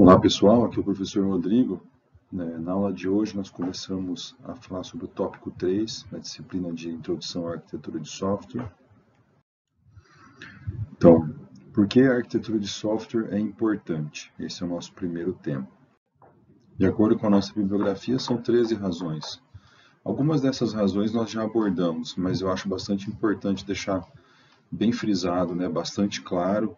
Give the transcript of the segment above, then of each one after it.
Olá pessoal, aqui é o professor Rodrigo. Na aula de hoje nós começamos a falar sobre o tópico 3, na disciplina de Introdução à Arquitetura de Software. Então, por que a arquitetura de software é importante? Esse é o nosso primeiro tema. De acordo com a nossa bibliografia, são 13 razões. Algumas dessas razões nós já abordamos, mas eu acho bastante importante deixar bem frisado, bastante claro,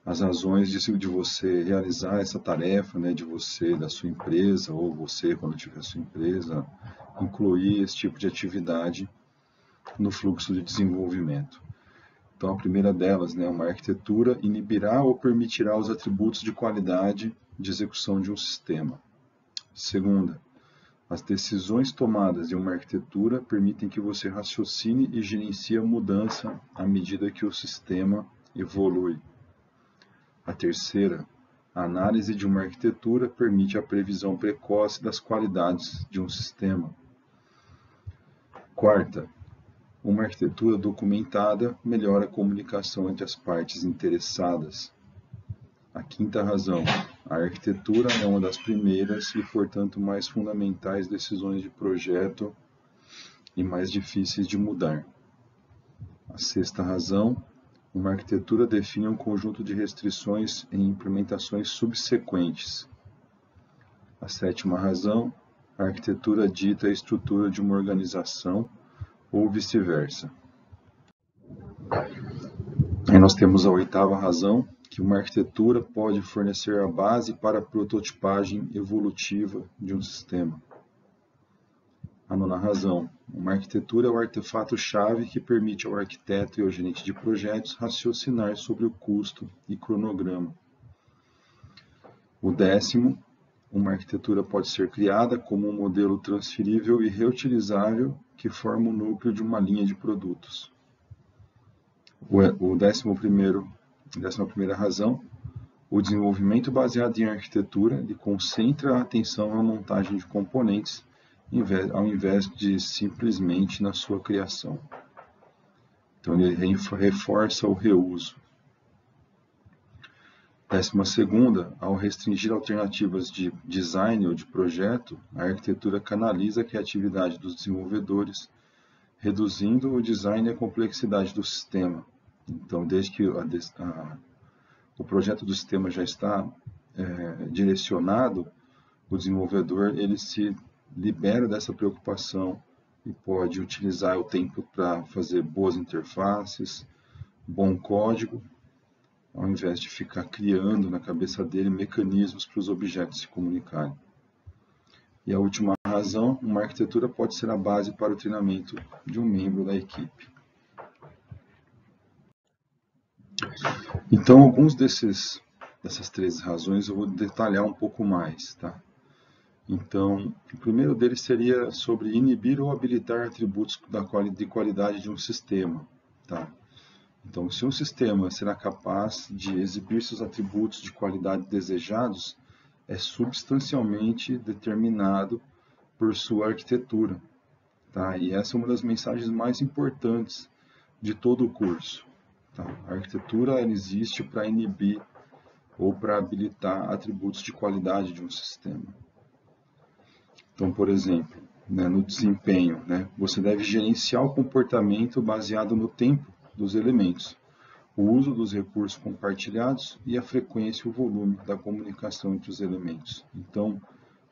as razões de você realizar essa tarefa, de você, da sua empresa, ou você, quando tiver sua empresa, incluir esse tipo de atividade no fluxo de desenvolvimento. Então, a primeira delas, uma arquitetura inibirá ou permitirá os atributos de qualidade de execução de um sistema. Segunda, as decisões tomadas em uma arquitetura permitem que você raciocine e gerencie a mudança à medida que o sistema evolui. A terceira, a análise de uma arquitetura permite a previsão precoce das qualidades de um sistema. Quarta, uma arquitetura documentada melhora a comunicação entre as partes interessadas. A quinta razão, a arquitetura é uma das primeiras e, portanto, mais fundamentais decisões de projeto e mais difíceis de mudar. A sexta razão, uma arquitetura define um conjunto de restrições em implementações subsequentes. A sétima razão, a arquitetura dita a estrutura de uma organização ou vice-versa. Aí nós temos a oitava razão, que uma arquitetura pode fornecer a base para a prototipagem evolutiva de um sistema. A nona razão, uma arquitetura é o artefato-chave que permite ao arquiteto e ao gerente de projetos raciocinar sobre o custo e cronograma. O décimo, uma arquitetura pode ser criada como um modelo transferível e reutilizável que forma o núcleo de uma linha de produtos. Décima primeira razão, o desenvolvimento baseado em arquitetura ele concentra a atenção na montagem de componentes ao invés de simplesmente na sua criação. Então, ele reforça o reuso. 12ª, ao restringir alternativas de design ou de projeto, a arquitetura canaliza a criatividade dos desenvolvedores, reduzindo o design e a complexidade do sistema. Então, desde que o projeto do sistema já está direcionado, o desenvolvedor ele se libera dessa preocupação e pode utilizar o tempo para fazer boas interfaces, bom código, ao invés de ficar criando na cabeça dele mecanismos para os objetos se comunicarem. E a última razão, uma arquitetura pode ser a base para o treinamento de um membro da equipe. Então, alguns dessas 13 razões eu vou detalhar um pouco mais, tá? Então, o primeiro deles seria sobre inibir ou habilitar atributos de qualidade de um sistema. Tá? Então, se um sistema será capaz de exibir seus atributos de qualidade desejados, é substancialmente determinado por sua arquitetura. Tá? E essa é uma das mensagens mais importantes de todo o curso. Tá? A arquitetura ela existe para inibir ou para habilitar atributos de qualidade de um sistema. Então, por exemplo, no desempenho, você deve gerenciar o comportamento baseado no tempo dos elementos, o uso dos recursos compartilhados e a frequência e o volume da comunicação entre os elementos. Então,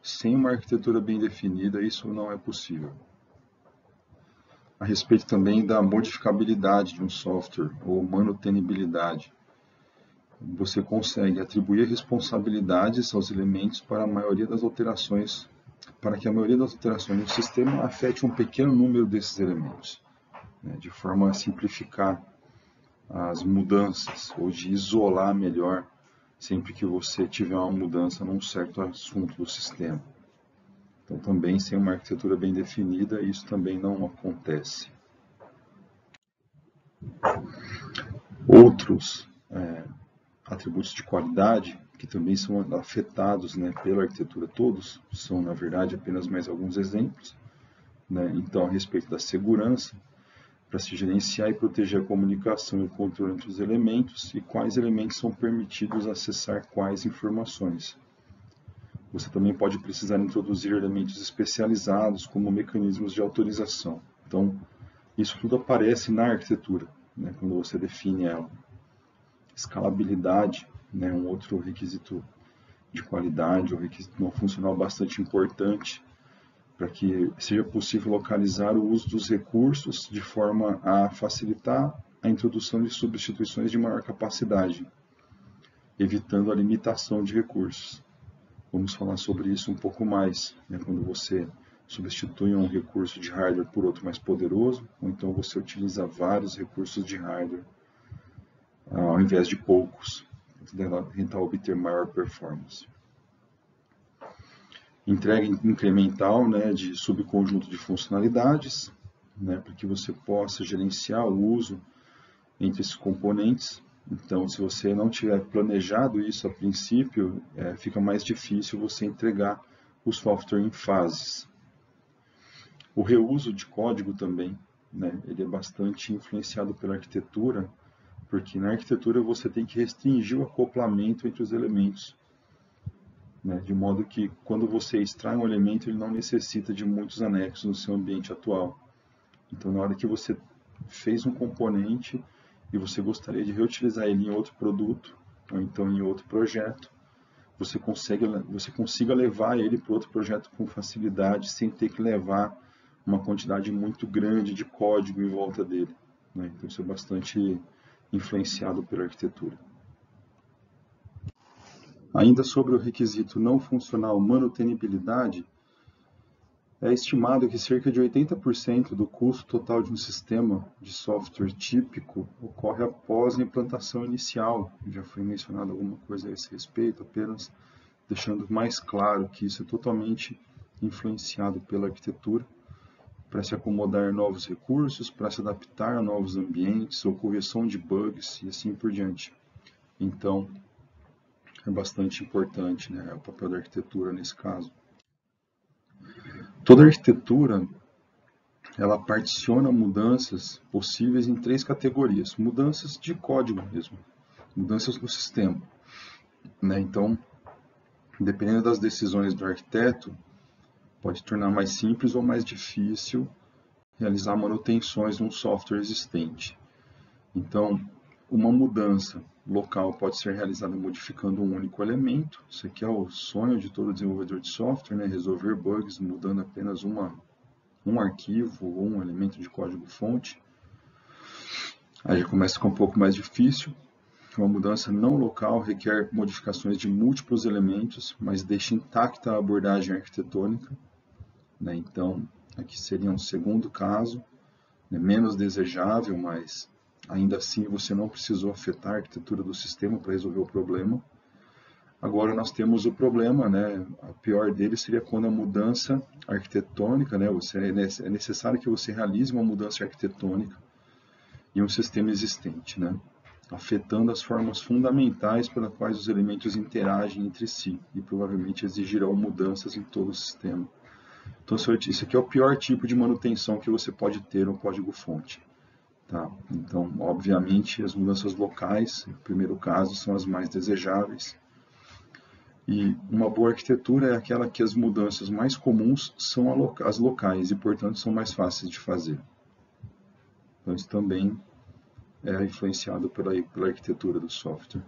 sem uma arquitetura bem definida, isso não é possível. A respeito também da modificabilidade de um software ou manutenibilidade, você consegue atribuir responsabilidades aos elementos para que a maioria das alterações no sistema afete um pequeno número desses elementos, de forma a simplificar as mudanças ou de isolar melhor sempre que você tiver uma mudança num certo assunto do sistema. Então, também sem uma arquitetura bem definida, isso também não acontece. Outros atributos de qualidade que também são afetados pela arquitetura, todos são, na verdade, apenas mais alguns exemplos. Então, a respeito da segurança, para se gerenciar e proteger a comunicação e o controle entre os elementos e quais elementos são permitidos acessar quais informações. Você também pode precisar introduzir elementos especializados, como mecanismos de autorização. Então, isso tudo aparece na arquitetura, né, quando você define ela. Escalabilidade, né, um outro requisito de qualidade, um requisito não funcional bastante importante, para que seja possível localizar o uso dos recursos de forma a facilitar a introdução de substituições de maior capacidade, evitando a limitação de recursos. Vamos falar sobre isso um pouco mais, né, quando você substitui um recurso de hardware por outro mais poderoso, ou então você utiliza vários recursos de hardware ao invés de poucos, para tentar obter maior performance. Entrega incremental, né, de subconjunto de funcionalidades, né, para que você possa gerenciar o uso entre esses componentes. Então, se você não tiver planejado isso a princípio, fica mais difícil você entregar o software em fases. O reuso de código também, né, ele é bastante influenciado pela arquitetura, porque na arquitetura você tem que restringir o acoplamento entre os elementos, né, de modo que quando você extrai um elemento, ele não necessita de muitos anexos no seu ambiente atual. Então, na hora que você fez um componente e você gostaria de reutilizar ele em outro produto, ou então em outro projeto, você consiga levar ele para outro projeto com facilidade, sem ter que levar uma quantidade muito grande de código em volta dele, né? Então, isso é bastante influenciado pela arquitetura. Ainda sobre o requisito não funcional manutenibilidade, é estimado que cerca de 80% do custo total de um sistema de software típico ocorre após a implantação inicial. Já foi mencionado alguma coisa a esse respeito, apenas deixando mais claro que isso é totalmente influenciado pela arquitetura, para se acomodar a novos recursos, para se adaptar a novos ambientes, ou correção de bugs e assim por diante. Então, é bastante importante, né, o papel da arquitetura nesse caso. Toda arquitetura, ela particiona mudanças possíveis em 3 categorias. Mudanças de código mesmo, mudanças no sistema, né? Então, dependendo das decisões do arquiteto, pode tornar mais simples ou mais difícil realizar manutenções num software existente. Então, uma mudança local pode ser realizada modificando um único elemento. Isso aqui é o sonho de todo desenvolvedor de software, né? Resolver bugs mudando apenas um arquivo ou um elemento de código-fonte. Aí já começa a ficar um pouco mais difícil. Uma mudança não local requer modificações de múltiplos elementos, mas deixa intacta a abordagem arquitetônica, né? Então, aqui seria um segundo caso, né? Menos desejável, mas ainda assim você não precisou afetar a arquitetura do sistema para resolver o problema. Agora nós temos o problema, né? A pior dele seria quando a mudança arquitetônica, né? É necessário que você realize uma mudança arquitetônica em um sistema existente, né? Afetando as formas fundamentais pelas quais os elementos interagem entre si e provavelmente exigirão mudanças em todo o sistema. Então, isso aqui é o pior tipo de manutenção que você pode ter no código-fonte. Tá? Então, obviamente, as mudanças locais, no primeiro caso, são as mais desejáveis. E uma boa arquitetura é aquela que as mudanças mais comuns são as locais e, portanto, são mais fáceis de fazer. Então, isso também é influenciado pela arquitetura do software.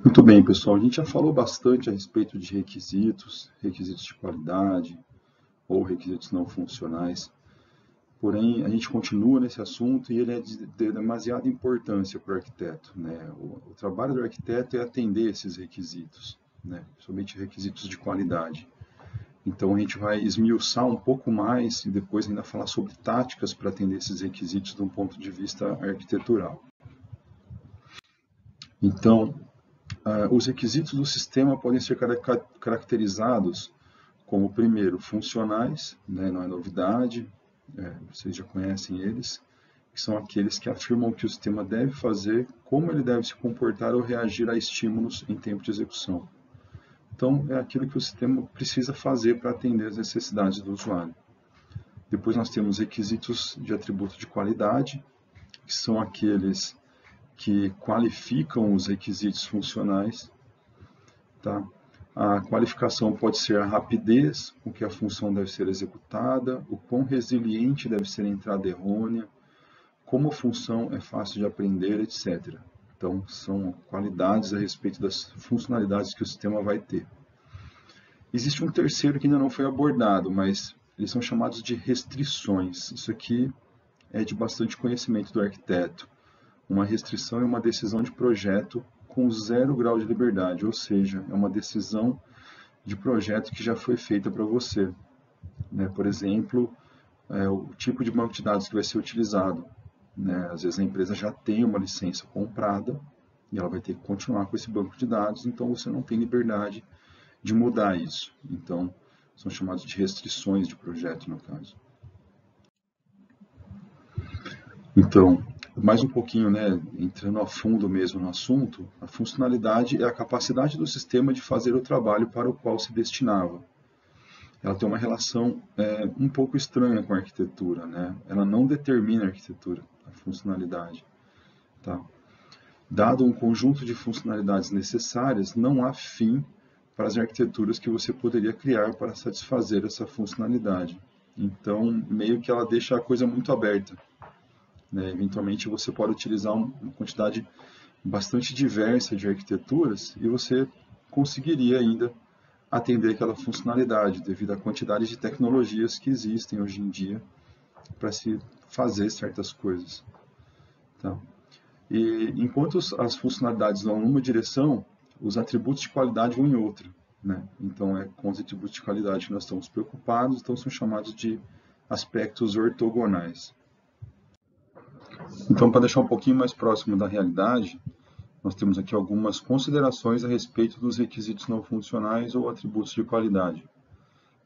Muito bem, pessoal. A gente já falou bastante a respeito de requisitos de qualidade ou requisitos não funcionais. Porém, a gente continua nesse assunto e ele é de demasiada importância para o arquiteto, né? O trabalho do arquiteto é atender esses requisitos, né? Somente requisitos de qualidade. Então, a gente vai esmiuçar um pouco mais e depois ainda falar sobre táticas para atender esses requisitos de um ponto de vista arquitetural. Então, os requisitos do sistema podem ser caracterizados como, primeiro, funcionais, né? Não é novidade. Vocês já conhecem eles, que são aqueles que afirmam o que o sistema deve fazer, como ele deve se comportar ou reagir a estímulos em tempo de execução. Então, é aquilo que o sistema precisa fazer para atender as necessidades do usuário. Depois nós temos requisitos de atributo de qualidade, que são aqueles que qualificam os requisitos funcionais. tá? A qualificação pode ser a rapidez com que a função deve ser executada, o quão resiliente deve ser a entrada errônea, como a função é fácil de aprender, etc. Então, são qualidades a respeito das funcionalidades que o sistema vai ter. Existe um terceiro que ainda não foi abordado, mas eles são chamados de restrições. Isso aqui é de bastante conhecimento do arquiteto. Uma restrição é uma decisão de projeto com 0 grau de liberdade, ou seja, é uma decisão de projeto que já foi feita para você. Por exemplo, o tipo de banco de dados que vai ser utilizado. Às vezes a empresa já tem uma licença comprada e ela vai ter que continuar com esse banco de dados, então você não tem liberdade de mudar isso. Então, são chamados de restrições de projeto, no caso. Então, mais um pouquinho, entrando a fundo mesmo no assunto, a funcionalidade é a capacidade do sistema de fazer o trabalho para o qual se destinava. Ela tem uma relação um pouco estranha com a arquitetura, Ela não determina a arquitetura, a funcionalidade, tá? Dado um conjunto de funcionalidades necessárias, não há fim para as arquiteturas que você poderia criar para satisfazer essa funcionalidade. Então, meio que ela deixa a coisa muito aberta. Eventualmente, você pode utilizar uma quantidade bastante diversa de arquiteturas e você conseguiria ainda atender aquela funcionalidade, devido à quantidade de tecnologias que existem hoje em dia para se fazer certas coisas. Tá? E enquanto as funcionalidades vão numa direção, os atributos de qualidade vão em outra. Então, é com os atributos de qualidade que nós estamos preocupados, então são chamados de aspectos ortogonais. Então, para deixar um pouquinho mais próximo da realidade, nós temos aqui algumas considerações a respeito dos requisitos não funcionais ou atributos de qualidade.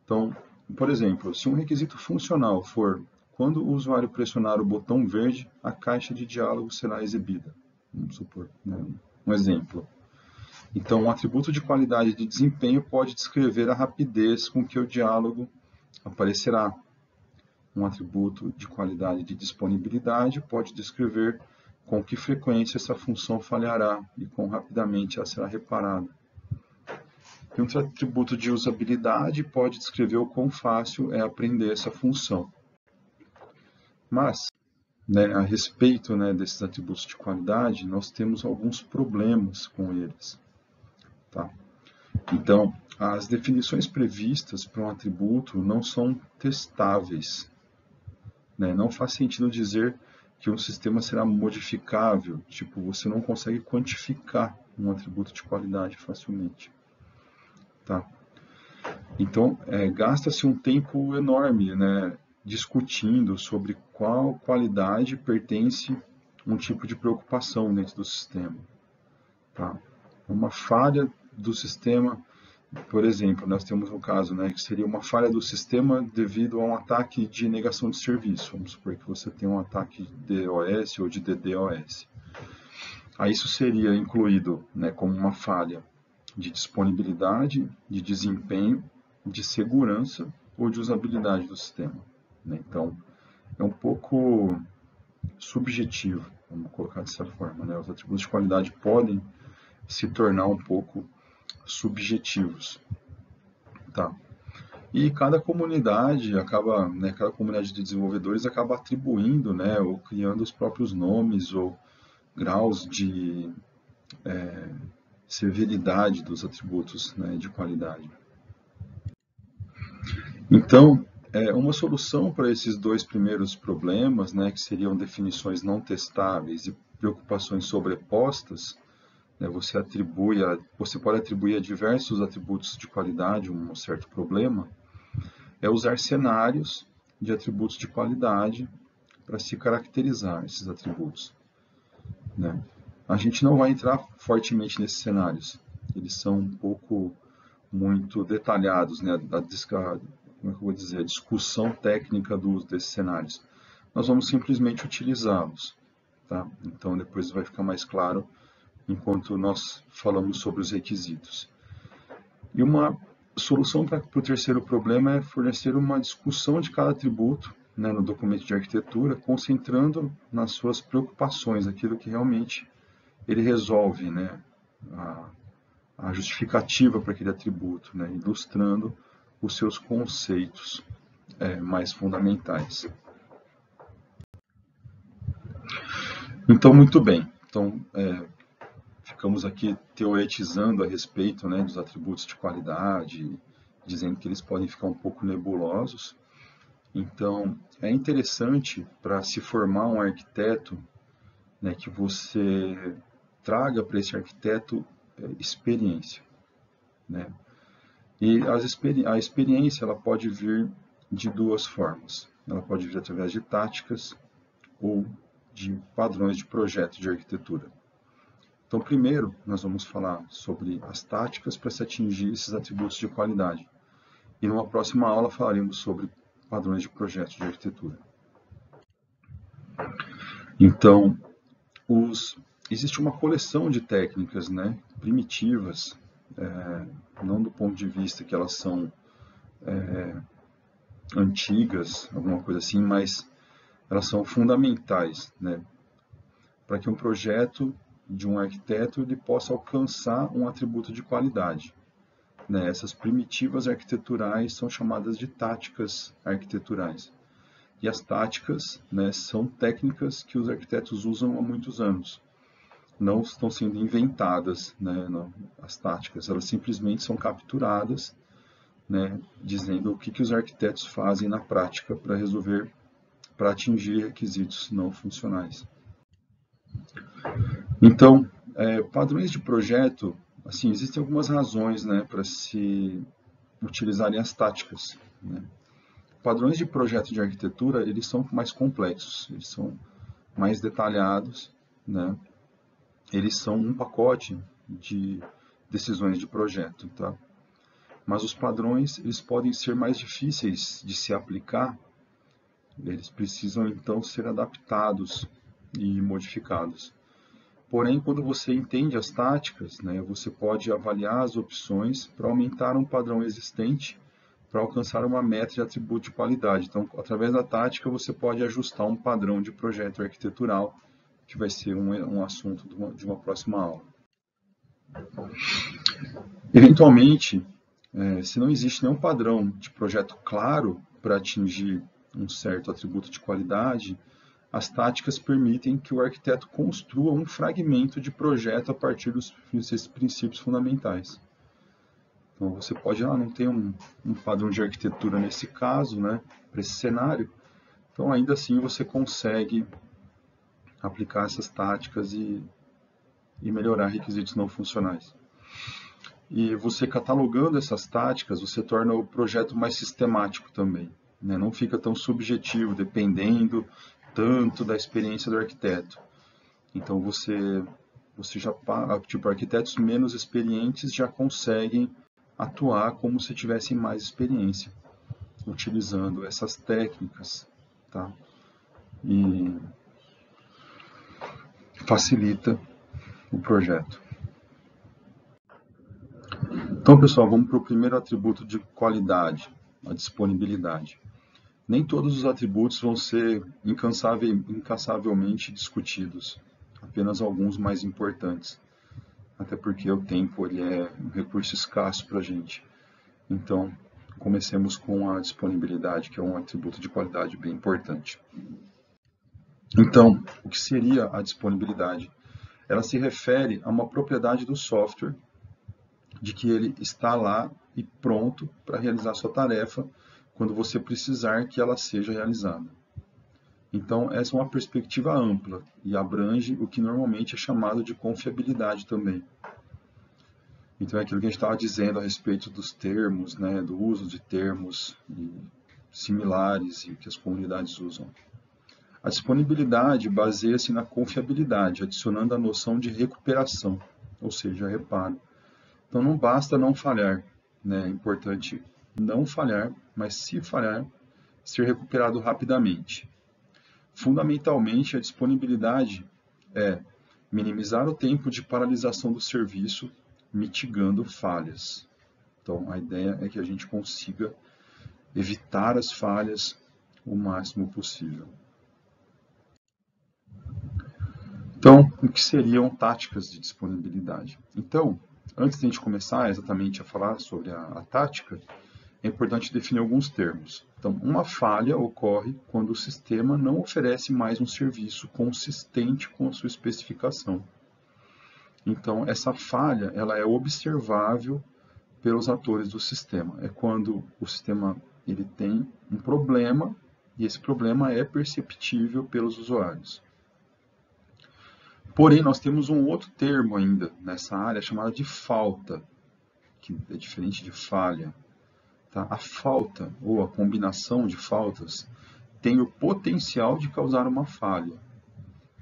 Então, por exemplo, se um requisito funcional for quando o usuário pressionar o botão verde, a caixa de diálogo será exibida. Vamos supor, um exemplo. Então, um atributo de qualidade de desempenho pode descrever a rapidez com que o diálogo aparecerá. Um atributo de qualidade de disponibilidade pode descrever com que frequência essa função falhará e quão rapidamente ela será reparada. E outro atributo de usabilidade pode descrever o quão fácil é aprender essa função. Mas, a respeito desses atributos de qualidade, nós temos alguns problemas com eles. Tá? Então, as definições previstas para um atributo não são testáveis. Não faz sentido dizer que um sistema será modificável, tipo, você não consegue quantificar um atributo de qualidade facilmente. Tá? Então, gasta-se um tempo enorme discutindo sobre qual qualidade pertence um tipo de preocupação dentro do sistema. Tá? Uma falha do sistema, por exemplo, nós temos um caso que seria uma falha do sistema devido a um ataque de negação de serviço. Vamos supor que você tem um ataque de DOS ou de DDoS. Aí isso seria incluído como uma falha de disponibilidade, de desempenho, de segurança ou de usabilidade do sistema. Então, é um pouco subjetivo, vamos colocar dessa forma. Os atributos de qualidade podem se tornar um pouco subjetivos. Tá? E cada comunidade acaba, cada comunidade de desenvolvedores acaba atribuindo, ou criando os próprios nomes ou graus de severidade dos atributos de qualidade. Então, uma solução para esses dois primeiros problemas, que seriam definições não testáveis e preocupações sobrepostas, você pode atribuir a diversos atributos de qualidade um certo problema, é usar cenários de atributos de qualidade para se caracterizar esses atributos. A gente não vai entrar fortemente nesses cenários, eles são um pouco muito detalhados, como é que eu vou dizer, a discussão técnica desses cenários. Nós vamos simplesmente utilizá-los. Tá? Então, depois vai ficar mais claro enquanto nós falamos sobre os requisitos. E uma solução para o terceiro problema é fornecer uma discussão de cada atributo no documento de arquitetura, concentrando nas suas preocupações, aquilo que realmente ele resolve a justificativa para aquele atributo, né, ilustrando os seus conceitos mais fundamentais. Então, muito bem. Então, ficamos aqui teoretizando a respeito, né, dos atributos de qualidade, dizendo que eles podem ficar um pouco nebulosos. Então, é interessante para se formar um arquiteto, né, que você traga para esse arquiteto experiência, né? E a experiência ela pode vir de duas formas. Ela pode vir através de táticas ou de padrões de projeto de arquitetura. Então, primeiro, nós vamos falar sobre as táticas para se atingir esses atributos de qualidade. E numa próxima aula falaremos sobre padrões de projeto de arquitetura. Então, existe uma coleção de técnicas, né, primitivas, não do ponto de vista que elas são antigas, alguma coisa assim, mas elas são fundamentais, né, para que um projeto de um arquiteto ele possa alcançar um atributo de qualidade. Né? Essas primitivas arquiteturais são chamadas de táticas arquiteturais. E as táticas, né, são técnicas que os arquitetos usam há muitos anos. Não estão sendo inventadas, né, não, as táticas, elas simplesmente são capturadas, né, dizendo o que os arquitetos fazem na prática para atingir requisitos não funcionais. Então, padrões de projeto, assim, existem algumas razões, né, para se utilizarem as táticas, né? Padrões de projeto de arquitetura, eles são mais complexos, eles são mais detalhados, né? Eles são um pacote de decisões de projeto, tá? Mas os padrões, eles podem ser mais difíceis de se aplicar, eles precisam então ser adaptados e modificados. Porém, quando você entende as táticas, né, você pode avaliar as opções para aumentar um padrão existente para alcançar uma meta de atributo de qualidade. Então, através da tática, você pode ajustar um padrão de projeto arquitetural, que vai ser um assunto de uma próxima aula. Eventualmente, se não existe nenhum padrão de projeto claro para atingir um certo atributo de qualidade, as táticas permitem que o arquiteto construa um fragmento de projeto a partir dos princípios fundamentais. Então, você pode, não ter um padrão de arquitetura nesse caso, né, para esse cenário. Então, ainda assim, você consegue aplicar essas táticas e melhorar requisitos não funcionais. E você catalogando essas táticas, você torna o projeto mais sistemático também, né? Não fica tão subjetivo, dependendo tanto da experiência do arquiteto. Então, você já, tipo, arquitetos menos experientes já conseguem atuar como se tivessem mais experiência, utilizando essas técnicas, tá? E facilita o projeto. Então, pessoal, vamos para o primeiro atributo de qualidade, a disponibilidade. Nem todos os atributos vão ser incansavelmente discutidos, apenas alguns mais importantes. Até porque o tempo ele é um recurso escasso para a gente. Então, comecemos com a disponibilidade, que é um atributo de qualidade bem importante. Então, o que seria a disponibilidade? Ela se refere a uma propriedade do software, de que ele está lá e pronto para realizar sua tarefa quando você precisar que ela seja realizada. Então, essa é uma perspectiva ampla e abrange o que normalmente é chamado de confiabilidade também. Então, é aquilo que a gente estava dizendo a respeito dos termos, né, do uso de termos similares e que as comunidades usam. A disponibilidade baseia-se na confiabilidade, adicionando a noção de recuperação, ou seja, reparo. Então, não basta não falhar, né? É importante não falhar, mas se falhar, ser recuperado rapidamente. Fundamentalmente, a disponibilidade é minimizar o tempo de paralisação do serviço, mitigando falhas. Então, a ideia é que a gente consiga evitar as falhas o máximo possível. Então, o que seriam táticas de disponibilidade? Então, Antes de a gente começar exatamente a falar sobre a tática, é importante definir alguns termos. Então, uma falha ocorre quando o sistema não oferece mais um serviço consistente com a sua especificação. Então, essa falha ela é observável pelos atores do sistema. É quando o sistema ele tem um problema e esse problema é perceptível pelos usuários. Porém, nós temos um outro termo ainda nessa área chamado de falta, que é diferente de falha. Tá? A falta, ou a combinação de faltas, tem o potencial de causar uma falha.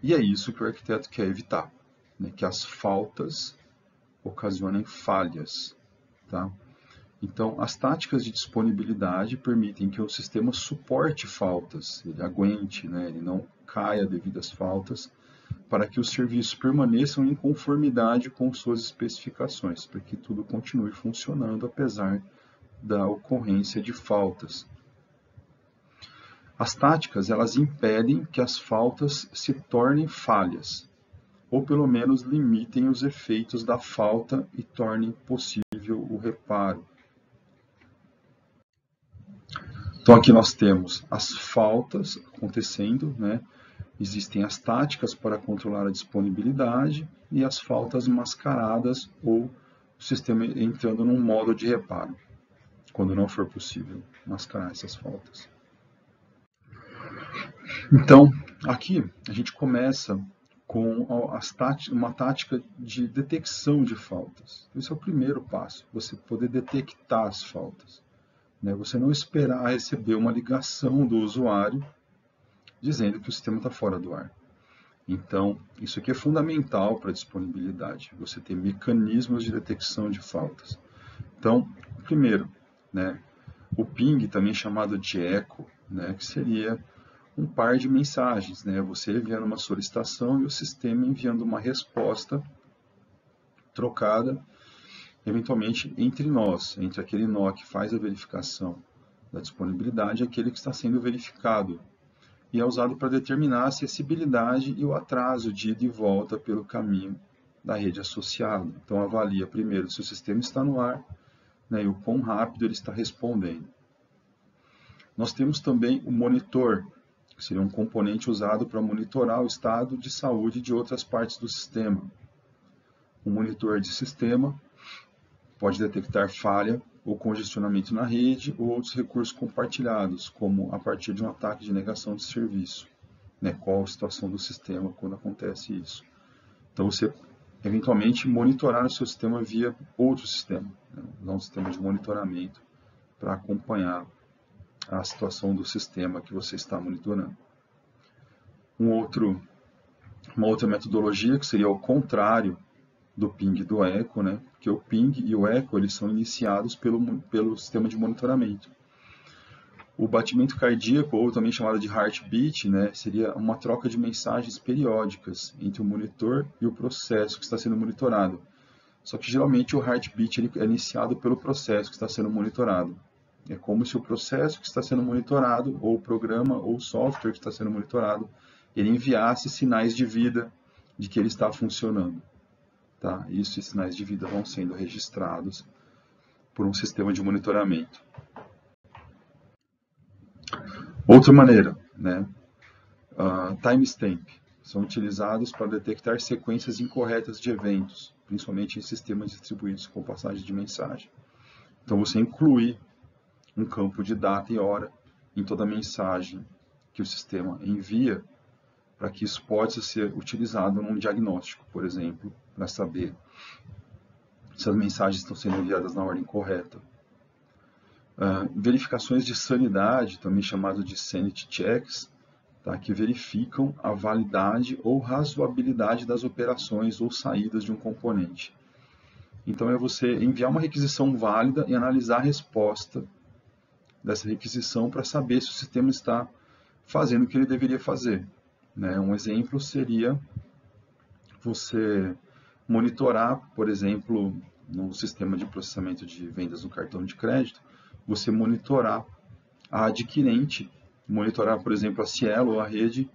E é isso que o arquiteto quer evitar, né? Que as faltas ocasionem falhas. Tá? Então, as táticas de disponibilidade permitem que o sistema suporte faltas, ele aguente, né? Ele não caia devido às faltas, para que os serviços permaneçam em conformidade com suas especificações, para que tudo continue funcionando apesar da ocorrência de faltas. As táticas elas impedem que as faltas se tornem falhas, ou pelo menos limitem os efeitos da falta e tornem possível o reparo. Então aqui nós temos as faltas acontecendo, né? Existem as táticas para controlar a disponibilidade e as faltas mascaradas ou o sistema entrando num modo de reparo, quando não for possível mascarar essas faltas. Então, aqui a gente começa com uma tática de detecção de faltas. Esse é o primeiro passo, você poder detectar as faltas. Você não esperar receber uma ligação do usuário dizendo que o sistema está fora do ar. Então, isso aqui é fundamental para a disponibilidade, você ter mecanismos de detecção de faltas. Então, primeiro, o ping, também chamado de eco, que seria um par de mensagens, você enviando uma solicitação e o sistema enviando uma resposta trocada, eventualmente entre nós, entre aquele nó que faz a verificação da disponibilidade e aquele que está sendo verificado. E é usado para determinar a acessibilidade e o atraso de ida e volta pelo caminho da rede associada. Então, avalia primeiro se o sistema está no ar, e o quão rápido ele está respondendo. Nós temos também o monitor, que seria um componente usado para monitorar o estado de saúde de outras partes do sistema. O monitor de sistema pode detectar falha ou congestionamento na rede ou outros recursos compartilhados, como a partir de um ataque de negação de serviço. Qual a situação do sistema quando acontece isso. Então, você eventualmente monitorar o seu sistema via outro sistema, usar um sistema de monitoramento para acompanhar a situação do sistema que você está monitorando. Uma outra metodologia que seria o contrário do ping e do eco, porque o ping e o eco eles são iniciados pelo sistema de monitoramento. O batimento cardíaco, ou também chamado de heartbeat, seria uma troca de mensagens periódicas entre o monitor e o processo que está sendo monitorado. Só que geralmente o heartbeat ele é iniciado pelo processo que está sendo monitorado. É como se o processo que está sendo monitorado, ou o programa, ou o software que está sendo monitorado, ele enviasse sinais de vida de que ele está funcionando. Tá? Esses sinais de vida vão sendo registrados por um sistema de monitoramento. Outra maneira, timestamp, são utilizados para detectar sequências incorretas de eventos, principalmente em sistemas distribuídos com passagem de mensagem. Então, você inclui um campo de data e hora em toda mensagem que o sistema envia, para que isso possa ser utilizado num diagnóstico, por exemplo, para saber se as mensagens estão sendo enviadas na ordem correta. Verificações de sanidade, também chamado de sanity checks, que verificam a validade ou razoabilidade das operações ou saídas de um componente. Então, é você enviar uma requisição válida e analisar a resposta dessa requisição para saber se o sistema está fazendo o que ele deveria fazer. Um exemplo seria você monitorar, por exemplo, no sistema de processamento de vendas no cartão de crédito, você monitorar a adquirente, monitorar, por exemplo, a Cielo ou a rede,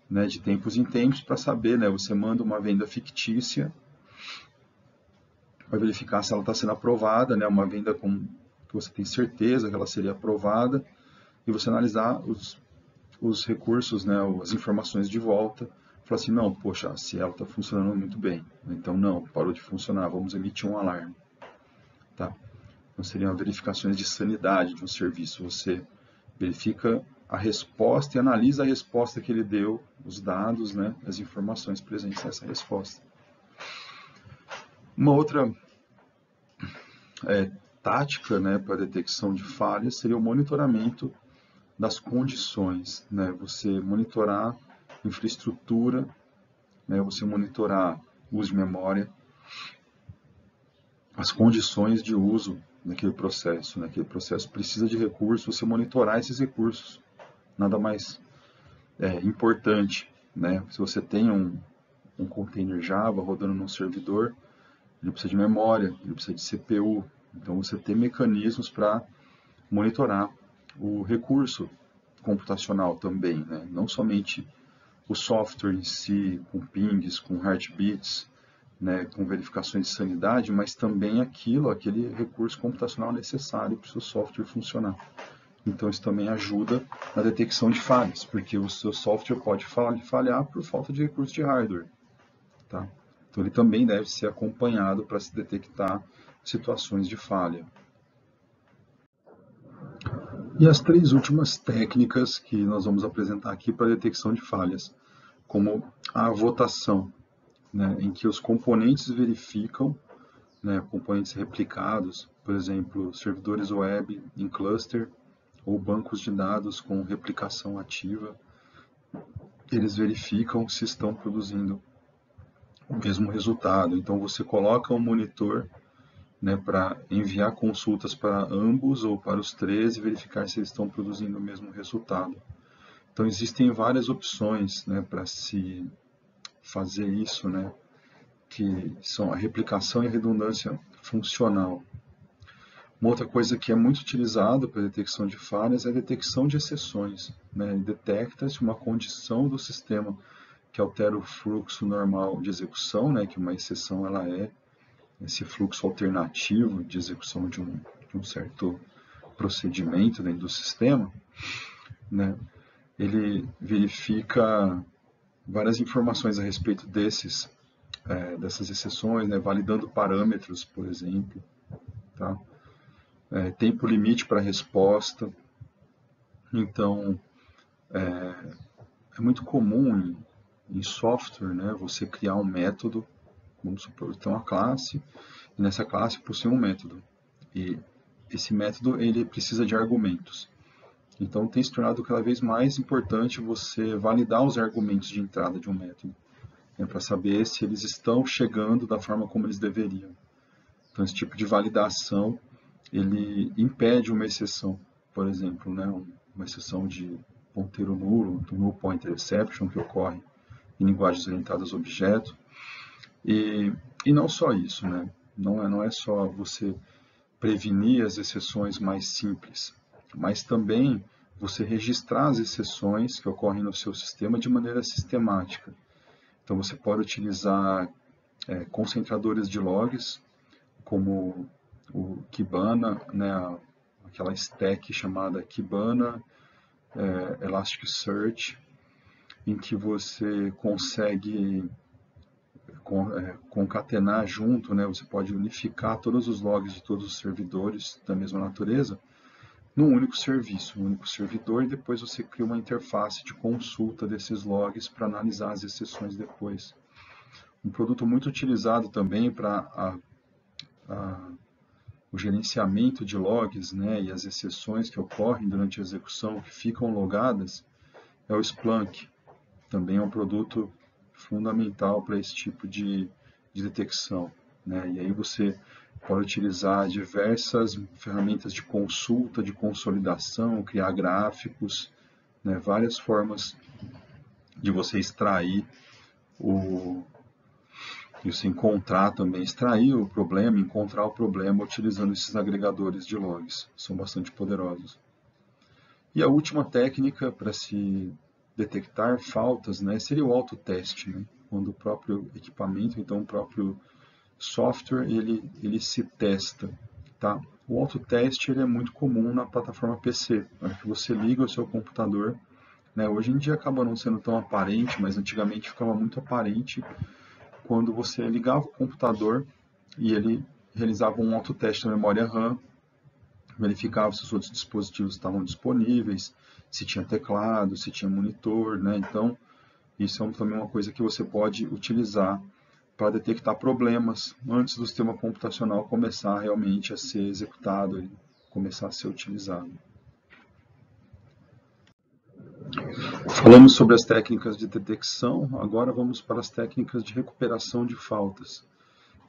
de tempos em tempos para saber, você manda uma venda fictícia vai verificar se ela está sendo aprovada, né, uma venda que você tem certeza que ela seria aprovada, e você analisar os recursos, né, as informações de volta, falar assim, não, poxa, se ela está funcionando muito bem, então não, parou de funcionar, vamos emitir um alarme. Tá? Então seriam verificações de sanidade de um serviço, você verifica a resposta e analisa a resposta que ele deu, os dados, né, as informações presentes nessa resposta. Uma outra tática, né, para detecção de falhas seria o monitoramento das condições, né, você monitorar infraestrutura, né, você monitorar uso de memória, as condições de uso daquele processo. Aquele processo precisa de recursos, você monitorar esses recursos. Nada mais importante, né? Se você tem um container Java rodando num servidor, ele precisa de memória, ele precisa de CPU. Então você tem mecanismos para monitorar o recurso computacional também, né? Não somente o software em si, com pings, com heartbeats, né, com verificações de sanidade, mas também aquele recurso computacional necessário para o seu software funcionar. Então isso também ajuda na detecção de falhas, porque o seu software pode falhar por falta de recurso de hardware. Tá? Então ele também deve ser acompanhado para se detectar situações de falha. E as 3 últimas técnicas que nós vamos apresentar aqui para detecção de falhas, como a votação, né, em que os componentes verificam, né, componentes replicados, por exemplo, servidores web em cluster ou bancos de dados com replicação ativa, eles verificam se estão produzindo o mesmo resultado. Então você coloca um monitor, né, para enviar consultas para ambos ou para os 3 e verificar se eles estão produzindo o mesmo resultado. Então existem várias opções, né, para se fazer isso, né, que são a replicação e a redundância funcional. Uma outra coisa que é muito utilizada para detecção de falhas é a detecção de exceções, né? Detecta-se uma condição do sistema que altera o fluxo normal de execução, né? Que uma exceção ela é esse fluxo alternativo de execução de um certo procedimento dentro do sistema, né? Ele verifica várias informações a respeito dessas exceções, né? Validando parâmetros, por exemplo, tá? Tempo limite para resposta. Então, é muito comum em software, né, você criar um método, vamos supor, tem uma classe, e nessa classe possui um método. E esse método ele precisa de argumentos. Então, tem se tornado cada vez mais importante você validar os argumentos de entrada de um método, né, para saber se eles estão chegando da forma como eles deveriam. Então, esse tipo de validação ele impede uma exceção, por exemplo, né, uma exceção de ponteiro nulo, do null pointer exception, que ocorre em linguagens orientadas a objeto. E não só isso, né, não é só você prevenir as exceções mais simples, mas também você registrar as exceções que ocorrem no seu sistema de maneira sistemática. Então você pode utilizar concentradores de logs, como o Kibana, né, aquela stack chamada Kibana Elasticsearch, em que você consegue concatenar junto, né, você pode unificar todos os logs de todos os servidores da mesma natureza num único serviço, um único servidor, e depois você cria uma interface de consulta desses logs para analisar as exceções depois. Um produto muito utilizado também para o gerenciamento de logs, né, e as exceções que ocorrem durante a execução, que ficam logadas, é o Splunk. Também é um produto fundamental para esse tipo de detecção, né? E aí você pode utilizar diversas ferramentas de consulta, de consolidação, criar gráficos, né, várias formas de você extrair e você encontrar também, extrair o problema, encontrar o problema utilizando esses agregadores de logs. São bastante poderosos. E a última técnica para se detectar faltas, né, seria o autoteste, né, quando o próprio equipamento, então o próprio software ele se testa, tá? O autoteste ele é muito comum na plataforma PC, na hora que você liga o seu computador, né? Hoje em dia acaba não sendo tão aparente, mas antigamente ficava muito aparente quando você ligava o computador e ele realizava um autoteste na memória RAM, verificava se os outros dispositivos estavam disponíveis, se tinha teclado, se tinha monitor, né? Então, isso é também uma coisa que você pode utilizar para detectar problemas antes do sistema computacional começar realmente a ser executado e começar a ser utilizado. Falamos sobre as técnicas de detecção, agora vamos para as técnicas de recuperação de faltas.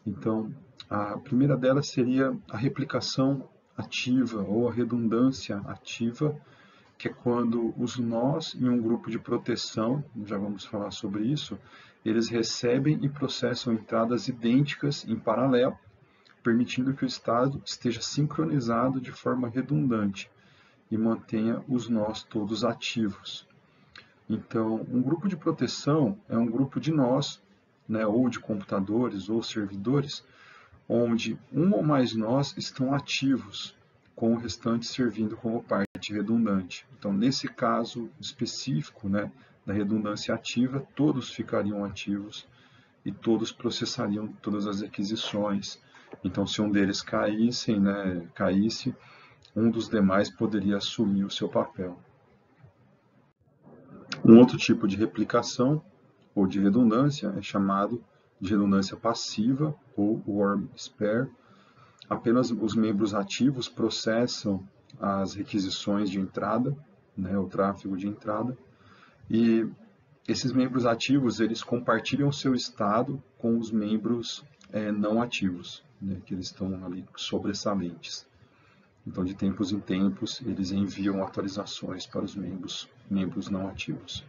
Então, a primeira delas seria a replicação ativa ou a redundância ativa, que é quando os nós em um grupo de proteção, já vamos falar sobre isso, eles recebem e processam entradas idênticas em paralelo, permitindo que o estado esteja sincronizado de forma redundante e mantenha os nós todos ativos. Então, um grupo de proteção é um grupo de nós, né, ou de computadores ou servidores, onde um ou mais nós estão ativos, com o restante servindo como parte redundante. Então, nesse caso específico, né, da redundância ativa, todos ficariam ativos e todos processariam todas as requisições. Então, se um deles caísse, um dos demais poderia assumir o seu papel. Um outro tipo de replicação ou de redundância é chamado de redundância passiva ou warm spare. Apenas os membros ativos processam as requisições de entrada, né, o tráfego de entrada, e esses membros ativos eles compartilham o seu estado com os membros não ativos, né, que eles estão ali sobressalentes. Então, de tempos em tempos, eles enviam atualizações para os membros não ativos.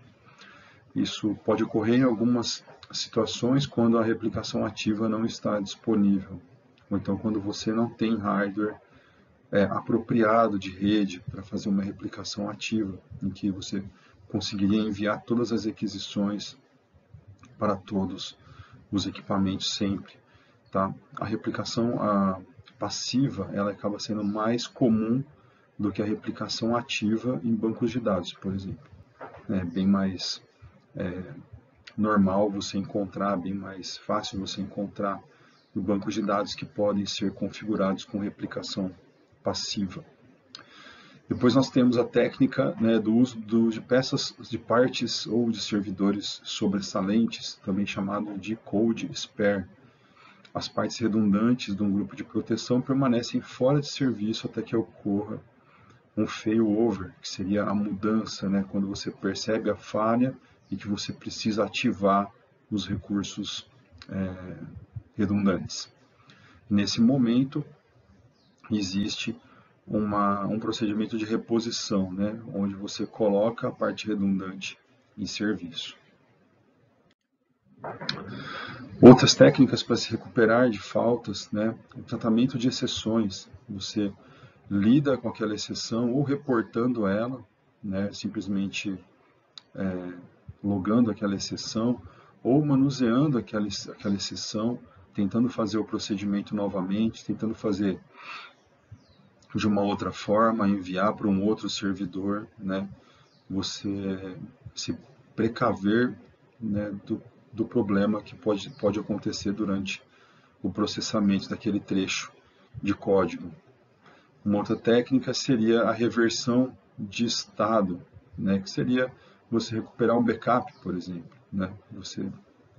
Isso pode ocorrer em algumas situações quando a replicação ativa não está disponível, ou então quando você não tem hardware apropriado de rede para fazer uma replicação ativa, em que você conseguiria enviar todas as requisições para todos os equipamentos sempre. Tá? A replicação passiva ela acaba sendo mais comum do que a replicação ativa em bancos de dados, por exemplo. É bem mais normal você encontrar, bem mais fácil você encontrar no banco de dados que podem ser configurados com replicação passiva. Depois nós temos a técnica, né, do uso de peças, de partes ou de servidores sobressalentes, também chamado de cold spare. As partes redundantes de um grupo de proteção permanecem fora de serviço até que ocorra um failover, que seria a mudança, né, quando você percebe a falha e que você precisa ativar os recursos redundantes. Nesse momento, existe um procedimento de reposição, né, onde você coloca a parte redundante em serviço. Outras técnicas para se recuperar de faltas, né, o tratamento de exceções. Você lida com aquela exceção ou reportando ela, né, simplesmente logando aquela exceção ou manuseando aquela exceção, tentando fazer o procedimento novamente, tentando fazer de uma outra forma, enviar para um outro servidor, né? Você se precaver, né, do problema que pode acontecer durante o processamento daquele trecho de código. Uma outra técnica seria a reversão de estado, né, que seria você recuperar um backup, por exemplo. Né? Você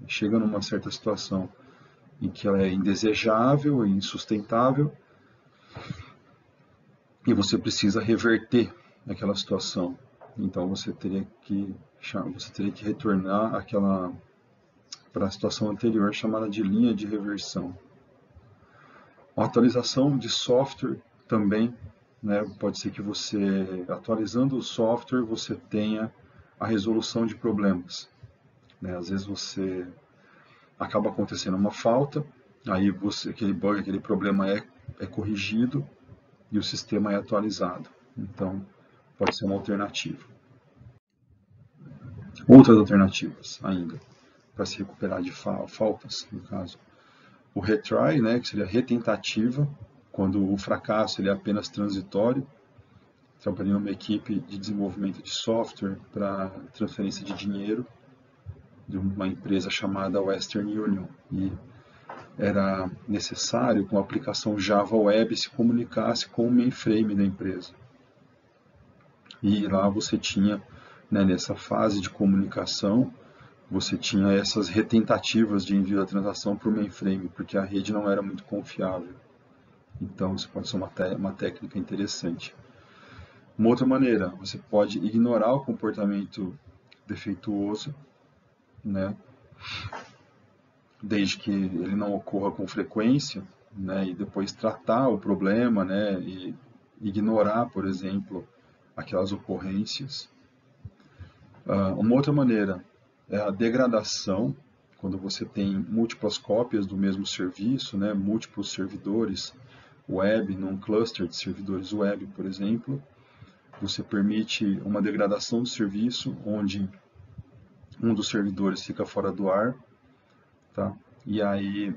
chega numa certa situação em que ela é indesejável e insustentável e você precisa reverter aquela situação. Então você teria que retornar para a situação anterior, chamada de linha de reversão. A atualização de software também, né, pode ser que você, atualizando o software, você tenha a resolução de problemas. Né? Às vezes você acaba acontecendo uma falta, aí aquele bug, aquele problema é corrigido e o sistema é atualizado. Então, pode ser uma alternativa. Outras alternativas ainda, para se recuperar de faltas, no caso. o retry, né, que seria retentativa, quando o fracasso ele é apenas transitório. Trabalhei numa equipe de desenvolvimento de software para transferência de dinheiro de uma empresa chamada Western Union, e era necessário que uma aplicação Java Web se comunicasse com o mainframe da empresa. E lá você tinha, né, nessa fase de comunicação, você tinha essas retentativas de envio da transação para o mainframe, porque a rede não era muito confiável. Então, isso pode ser uma técnica interessante. Uma outra maneira, você pode ignorar o comportamento defeituoso, né, desde que ele não ocorra com frequência, né, e depois tratar o problema, né, e ignorar, por exemplo, aquelas ocorrências. Uma outra maneira é a degradação, quando você tem múltiplas cópias do mesmo serviço, né, múltiplos servidores web, num cluster de servidores web, por exemplo. Você permite uma degradação do serviço, onde um dos servidores fica fora do ar, tá? E aí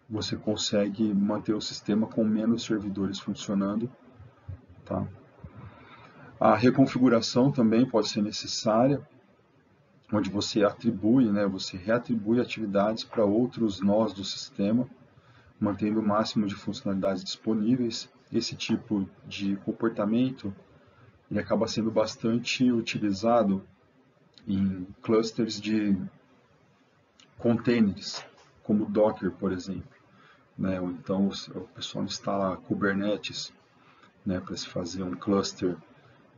você consegue manter o sistema com menos servidores funcionando, tá? A reconfiguração também pode ser necessária, onde você atribui, né, você reatribui atividades para outros nós do sistema, mantendo o máximo de funcionalidades disponíveis. Esse tipo de comportamento ele acaba sendo bastante utilizado em clusters de containers, como Docker, por exemplo, né? Ou então o pessoal instala Kubernetes, né, para se fazer um cluster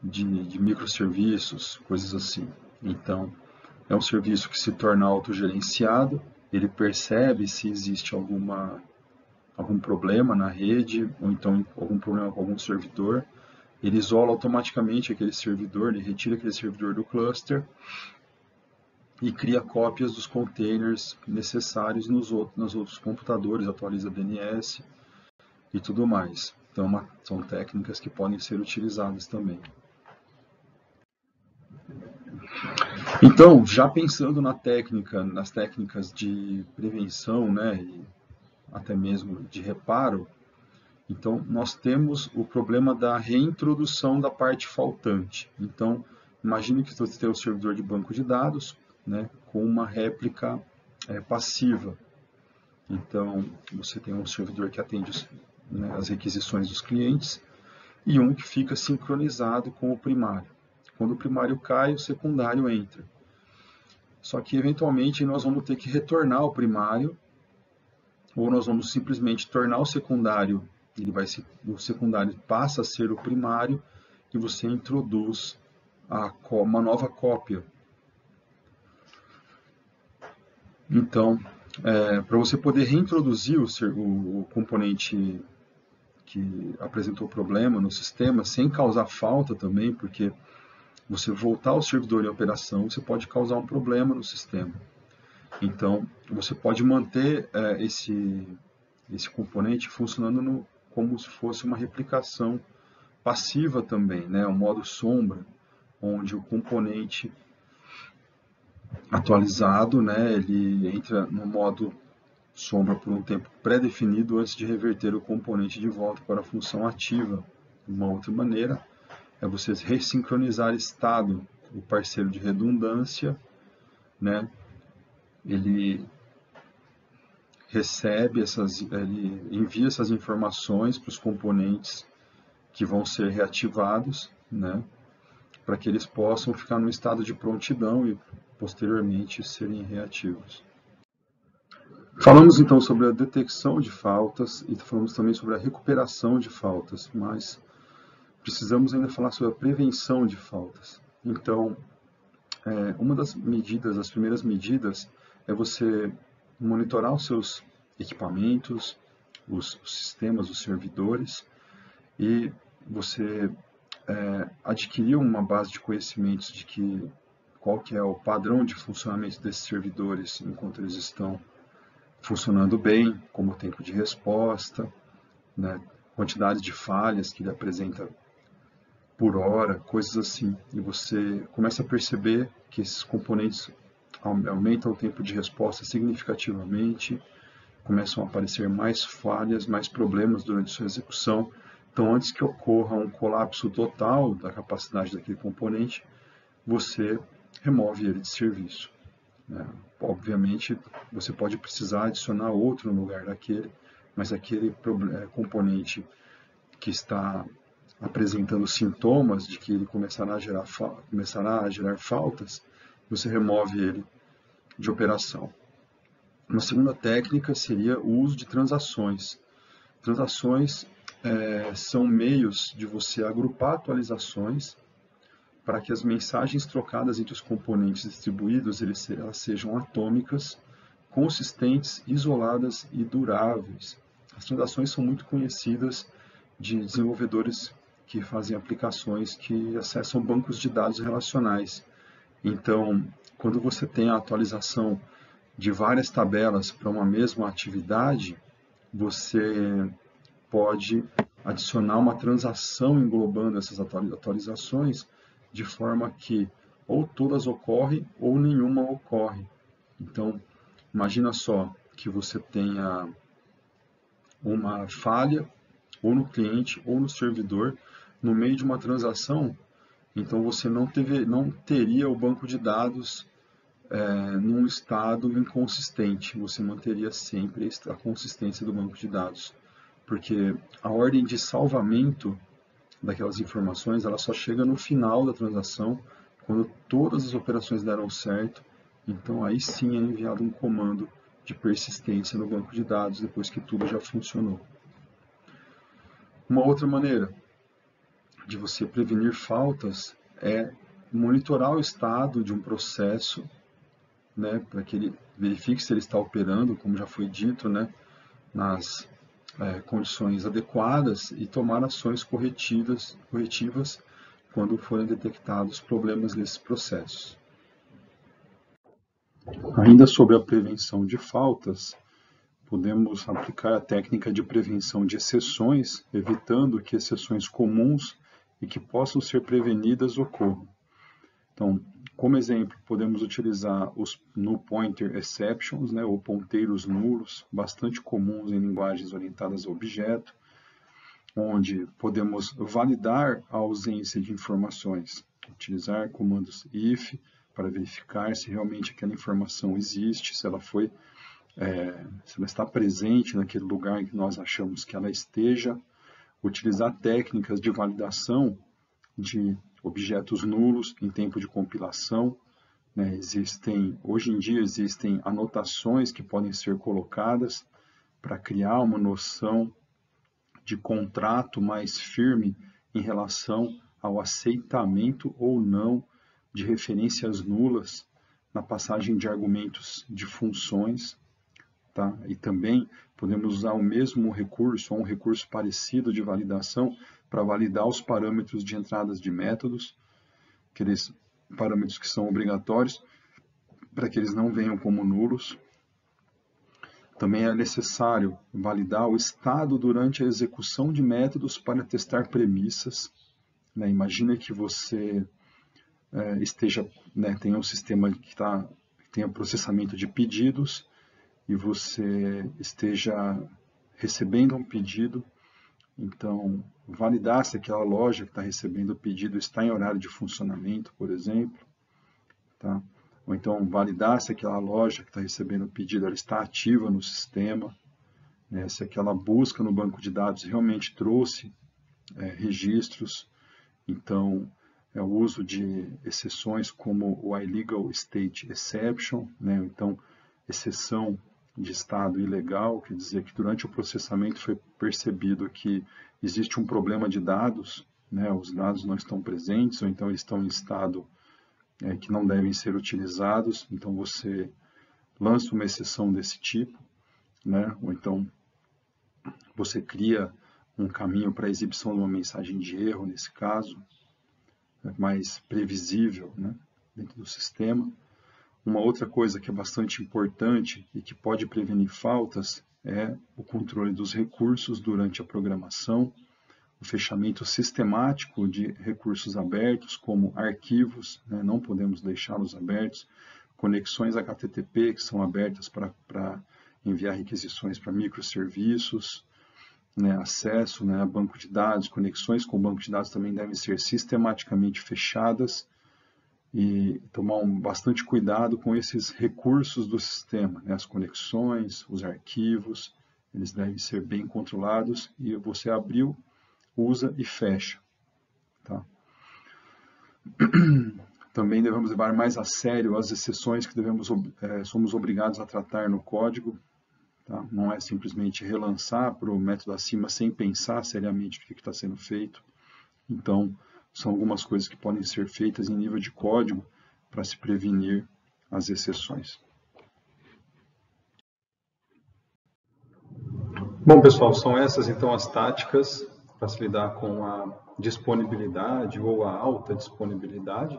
de microserviços, coisas assim. Então, é um serviço que se torna autogerenciado, ele percebe se existe algum problema na rede, ou então algum problema com algum servidor, ele isola automaticamente aquele servidor, ele retira aquele servidor do cluster e cria cópias dos containers necessários nos outros computadores, atualiza DNS e tudo mais. Então, são técnicas que podem ser utilizadas também. Então, já pensando nas técnicas de prevenção, né, e até mesmo de reparo, então nós temos o problema da reintrodução da parte faltante. Então, imagine que você tem um servidor de banco de dados, né, com uma réplica passiva. Então, você tem um servidor que atende né, as requisições dos clientes e um que fica sincronizado com o primário. Quando o primário cai, o secundário entra. Só que, eventualmente, nós vamos ter que retornar ao primário, ou nós vamos simplesmente tornar o secundário, o secundário passa a ser o primário, e você introduz uma nova cópia. Então, para você poder reintroduzir o componente que apresentou problema no sistema, sem causar falta também, porque você voltar ao servidor em operação, você pode causar um problema no sistema. Então, você pode manter esse componente funcionando como se fosse uma replicação passiva também, né? Um modo sombra, onde o componente atualizado, né, ele entra no modo sombra por um tempo pré-definido antes de reverter o componente de volta para a função ativa. Uma outra maneira é você ressincronizar estado. O parceiro de redundância, né, ele ele envia essas informações para os componentes que vão ser reativados, né, para que eles possam ficar no estado de prontidão e posteriormente serem reativos. Falamos então sobre a detecção de faltas e falamos também sobre a recuperação de faltas, mas precisamos ainda falar sobre a prevenção de faltas. Então, uma das primeiras medidas é você monitorar os seus equipamentos, os sistemas, os servidores, e você adquirir uma base de conhecimentos de qual que é o padrão de funcionamento desses servidores enquanto eles estão funcionando bem, como o tempo de resposta, né, quantidade de falhas que ele apresenta por hora, coisas assim. E você começa a perceber que esses componentes aumenta o tempo de resposta significativamente, começam a aparecer mais falhas, mais problemas durante sua execução. Então, antes que ocorra um colapso total da capacidade daquele componente, você remove ele de serviço. Obviamente, você pode precisar adicionar outro no lugar daquele, mas aquele componente que está apresentando sintomas de que ele começará a gerar faltas, você remove ele de operação. Uma segunda técnica seria o uso de transações. Transações são meios de você agrupar atualizações para que as mensagens trocadas entre os componentes distribuídos elas sejam atômicas, consistentes, isoladas e duráveis. As transações são muito conhecidas de desenvolvedores que fazem aplicações que acessam bancos de dados relacionais. Então, quando você tem a atualização de várias tabelas para uma mesma atividade, você pode adicionar uma transação englobando essas atualizações de forma que ou todas ocorrem ou nenhuma ocorre. Então, imagina só que você tenha uma falha ou no cliente ou no servidor no meio de uma transação, então você não teria o banco de dados num estado inconsistente, você manteria sempre a consistência do banco de dados, porque a ordem de salvamento daquelas informações ela só chega no final da transação, quando todas as operações deram certo, então aí sim é enviado um comando de persistência no banco de dados depois que tudo já funcionou. Uma outra maneira de você prevenir faltas é monitorar o estado de um processo, para que ele verifique se ele está operando, como já foi dito, nas condições adequadas e tomar ações corretivas quando forem detectados problemas nesses processos. Ainda sobre a prevenção de faltas, podemos aplicar a técnica de prevenção de exceções, evitando que exceções comuns e que possam ser prevenidas ocorram. Então, como exemplo, podemos utilizar os null pointer exceptions, ou ponteiros nulos, bastante comuns em linguagens orientadas a objeto, onde podemos validar a ausência de informações, utilizar comandos if para verificar se realmente aquela informação existe, se ela está presente naquele lugar em que nós achamos que ela esteja, utilizar técnicas de validação de objetos nulos em tempo de compilação. Hoje em dia existem anotações que podem ser colocadas para criar uma noção de contrato mais firme em relação ao aceitamento ou não de referências nulas na passagem de argumentos de funções. E também podemos usar o mesmo recurso, ou um recurso parecido de validação, para validar os parâmetros de entradas de métodos, aqueles parâmetros que são obrigatórios, para que eles não venham como nulos. Também é necessário validar o estado durante a execução de métodos para testar premissas. Imagina que você tenha um sistema que tenha processamento de pedidos, e você esteja recebendo um pedido, então validar se aquela loja que está recebendo o pedido está em horário de funcionamento, por exemplo, ou então validar se aquela loja que está recebendo o pedido ela está ativa no sistema, se aquela busca no banco de dados realmente trouxe registros, então o uso de exceções como o illegal state exception, então exceção de estado ilegal, quer dizer que durante o processamento foi percebido que existe um problema de dados, os dados não estão presentes, ou então eles estão em estado que não devem ser utilizados, então você lança uma exceção desse tipo, ou então você cria um caminho para a exibição de uma mensagem de erro, nesse caso, mais previsível dentro do sistema. Uma outra coisa que é bastante importante e que pode prevenir faltas é o controle dos recursos durante a programação, o fechamento sistemático de recursos abertos, como arquivos, não podemos deixá-los abertos, conexões HTTP que são abertas para enviar requisições para microserviços, né, acesso, né, a banco de dados, conexões com o banco de dados também devem ser sistematicamente fechadas e tomar bastante cuidado com esses recursos do sistema, né, as conexões, os arquivos, eles devem ser bem controlados e você abriu, usa e fecha. Tá? Também devemos levar mais a sério as exceções que somos obrigados a tratar no código. Tá? Não é simplesmente relançar para o método acima sem pensar seriamente o que está sendo feito. Então, são algumas coisas que podem ser feitas em nível de código para se prevenir as exceções. Bom, pessoal, são essas então as táticas para se lidar com a disponibilidade ou a alta disponibilidade.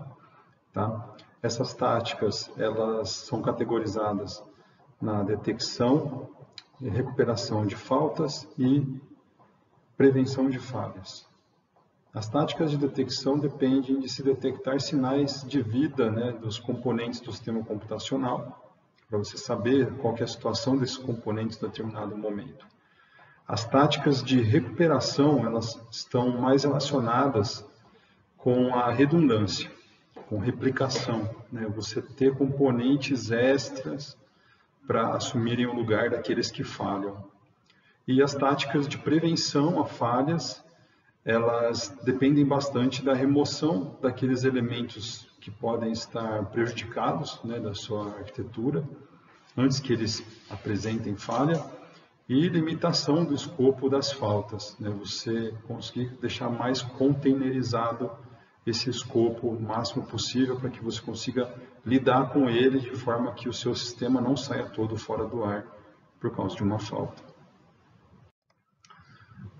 Tá? Essas táticas elas são categorizadas na detecção, recuperação de faltas e prevenção de falhas. As táticas de detecção dependem de se detectar sinais de vida, né, dos componentes do sistema computacional, para você saber qual que é a situação desses componentes em determinado momento. As táticas de recuperação elas estão mais relacionadas com a redundância, com replicação, né, você ter componentes extras para assumirem o lugar daqueles que falham. E as táticas de prevenção a falhas, elas dependem bastante da remoção daqueles elementos que podem estar prejudicados, né, da sua arquitetura, antes que eles apresentem falha, e limitação do escopo das faltas, né, você conseguir deixar mais containerizado esse escopo o máximo possível para que você consiga lidar com ele de forma que o seu sistema não saia todo fora do ar por causa de uma falta.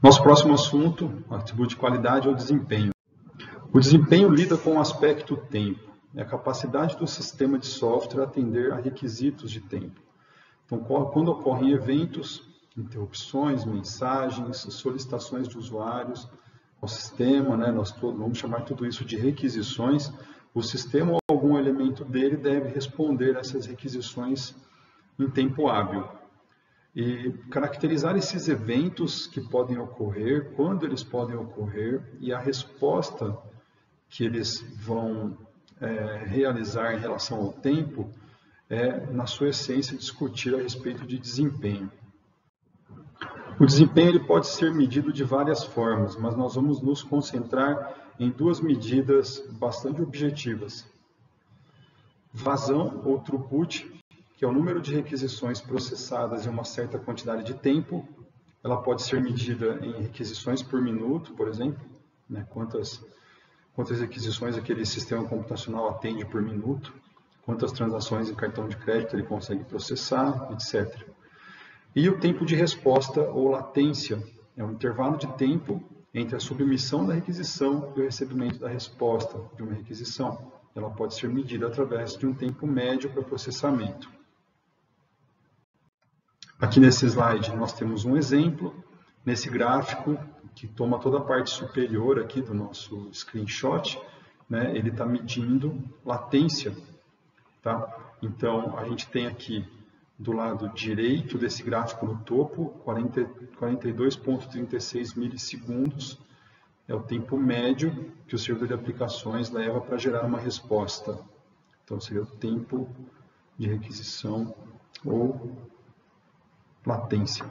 Nosso próximo assunto, atributo de qualidade, é o desempenho. O desempenho lida com o aspecto tempo, é a capacidade do sistema de software atender a requisitos de tempo. Então, quando ocorrem eventos, interrupções, mensagens, solicitações de usuários ao sistema, né, nós vamos chamar tudo isso de requisições, o sistema ou algum elemento dele deve responder a essas requisições em tempo hábil. E caracterizar esses eventos que podem ocorrer, quando eles podem ocorrer e a resposta que eles vão realizar em relação ao tempo é, na sua essência, discutir a respeito de desempenho. O desempenho ele pode ser medido de várias formas, mas nós vamos nos concentrar em duas medidas bastante objetivas. Vazão ou throughput, que é o número de requisições processadas em uma certa quantidade de tempo. Ela pode ser medida em requisições por minuto, por exemplo, né? Quantas requisições aquele sistema computacional atende por minuto, quantas transações em cartão de crédito ele consegue processar, etc. E o tempo de resposta ou latência, é um intervalo de tempo entre a submissão da requisição e o recebimento da resposta de uma requisição. Ela pode ser medida através de um tempo médio para processamento. Aqui nesse slide nós temos um exemplo, nesse gráfico, que toma toda a parte superior aqui do nosso screenshot, né, ele está medindo latência. Tá? Então, a gente tem aqui do lado direito desse gráfico no topo, 42,36 milissegundos é o tempo médio que o servidor de aplicações leva para gerar uma resposta. Então, seria o tempo de requisição ou latência.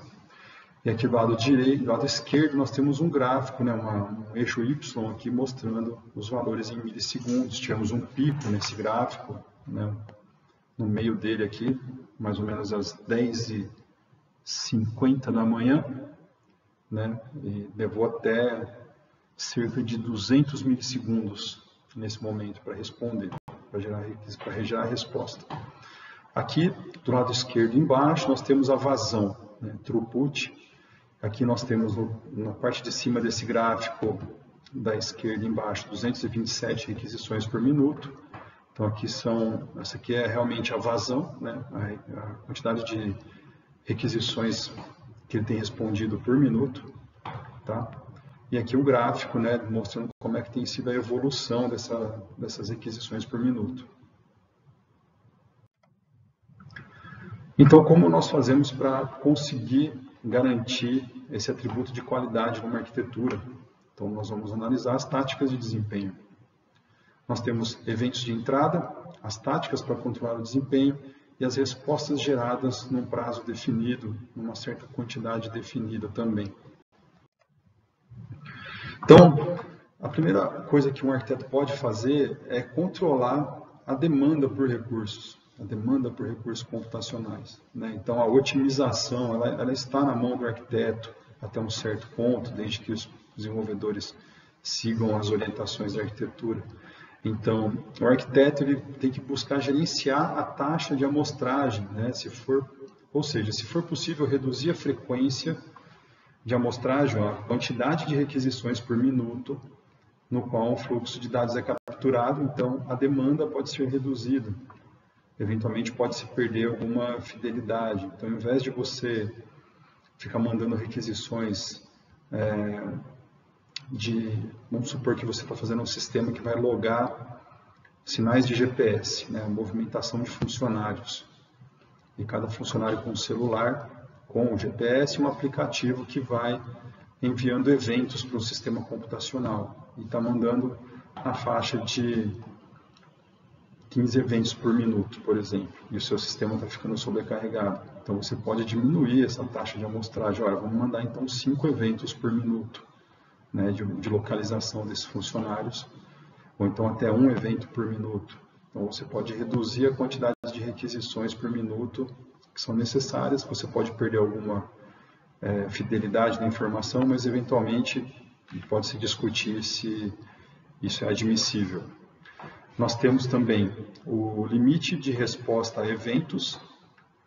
E aqui do lado direito, do lado esquerdo, nós temos um gráfico, né, um eixo Y aqui mostrando os valores em milissegundos. Tivemos um pico nesse gráfico, né, no meio dele aqui, mais ou menos às 10h50 da manhã, né, e levou até cerca de 200 milissegundos nesse momento para responder, para gerar a resposta. Aqui, do lado esquerdo embaixo, nós temos a vazão, né, throughput. Aqui nós temos na parte de cima desse gráfico, da esquerda embaixo, 227 requisições por minuto. Então essa aqui é realmente a vazão, né, a quantidade de requisições que ele tem respondido por minuto. Tá? E aqui o gráfico, né, mostrando como é que tem sido a evolução dessas requisições por minuto. Então, como nós fazemos para conseguir garantir esse atributo de qualidade numa arquitetura? Então, nós vamos analisar as táticas de desempenho. Nós temos eventos de entrada, as táticas para controlar o desempenho e as respostas geradas num prazo definido, numa certa quantidade definida também. Então, a primeira coisa que um arquiteto pode fazer é controlar a demanda por recursos, a demanda por recursos computacionais, né? Então, a otimização, ela está na mão do arquiteto até um certo ponto, desde que os desenvolvedores sigam as orientações da arquitetura. Então, o arquiteto ele tem que buscar gerenciar a taxa de amostragem, né? Se for possível, reduzir a frequência de amostragem, a quantidade de requisições por minuto, no qual o fluxo de dados é capturado, então a demanda pode ser reduzida. Eventualmente pode-se perder alguma fidelidade. Então, ao invés de você ficar mandando requisições vamos supor que você está fazendo um sistema que vai logar sinais de GPS, né, movimentação de funcionários. E cada funcionário com um celular, com o GPS, e um aplicativo que vai enviando eventos para o sistema computacional. E está mandando na faixa de 15 eventos por minuto, por exemplo. E o seu sistema está ficando sobrecarregado. Então você pode diminuir essa taxa de amostragem. Olha, vamos mandar então 5 eventos por minuto. Né, de localização desses funcionários, ou então até 1 evento por minuto. Então você pode reduzir a quantidade de requisições por minuto que são necessárias, você pode perder alguma fidelidade na informação, mas eventualmente pode-se discutir se isso é admissível. Nós temos também o limite de resposta a eventos,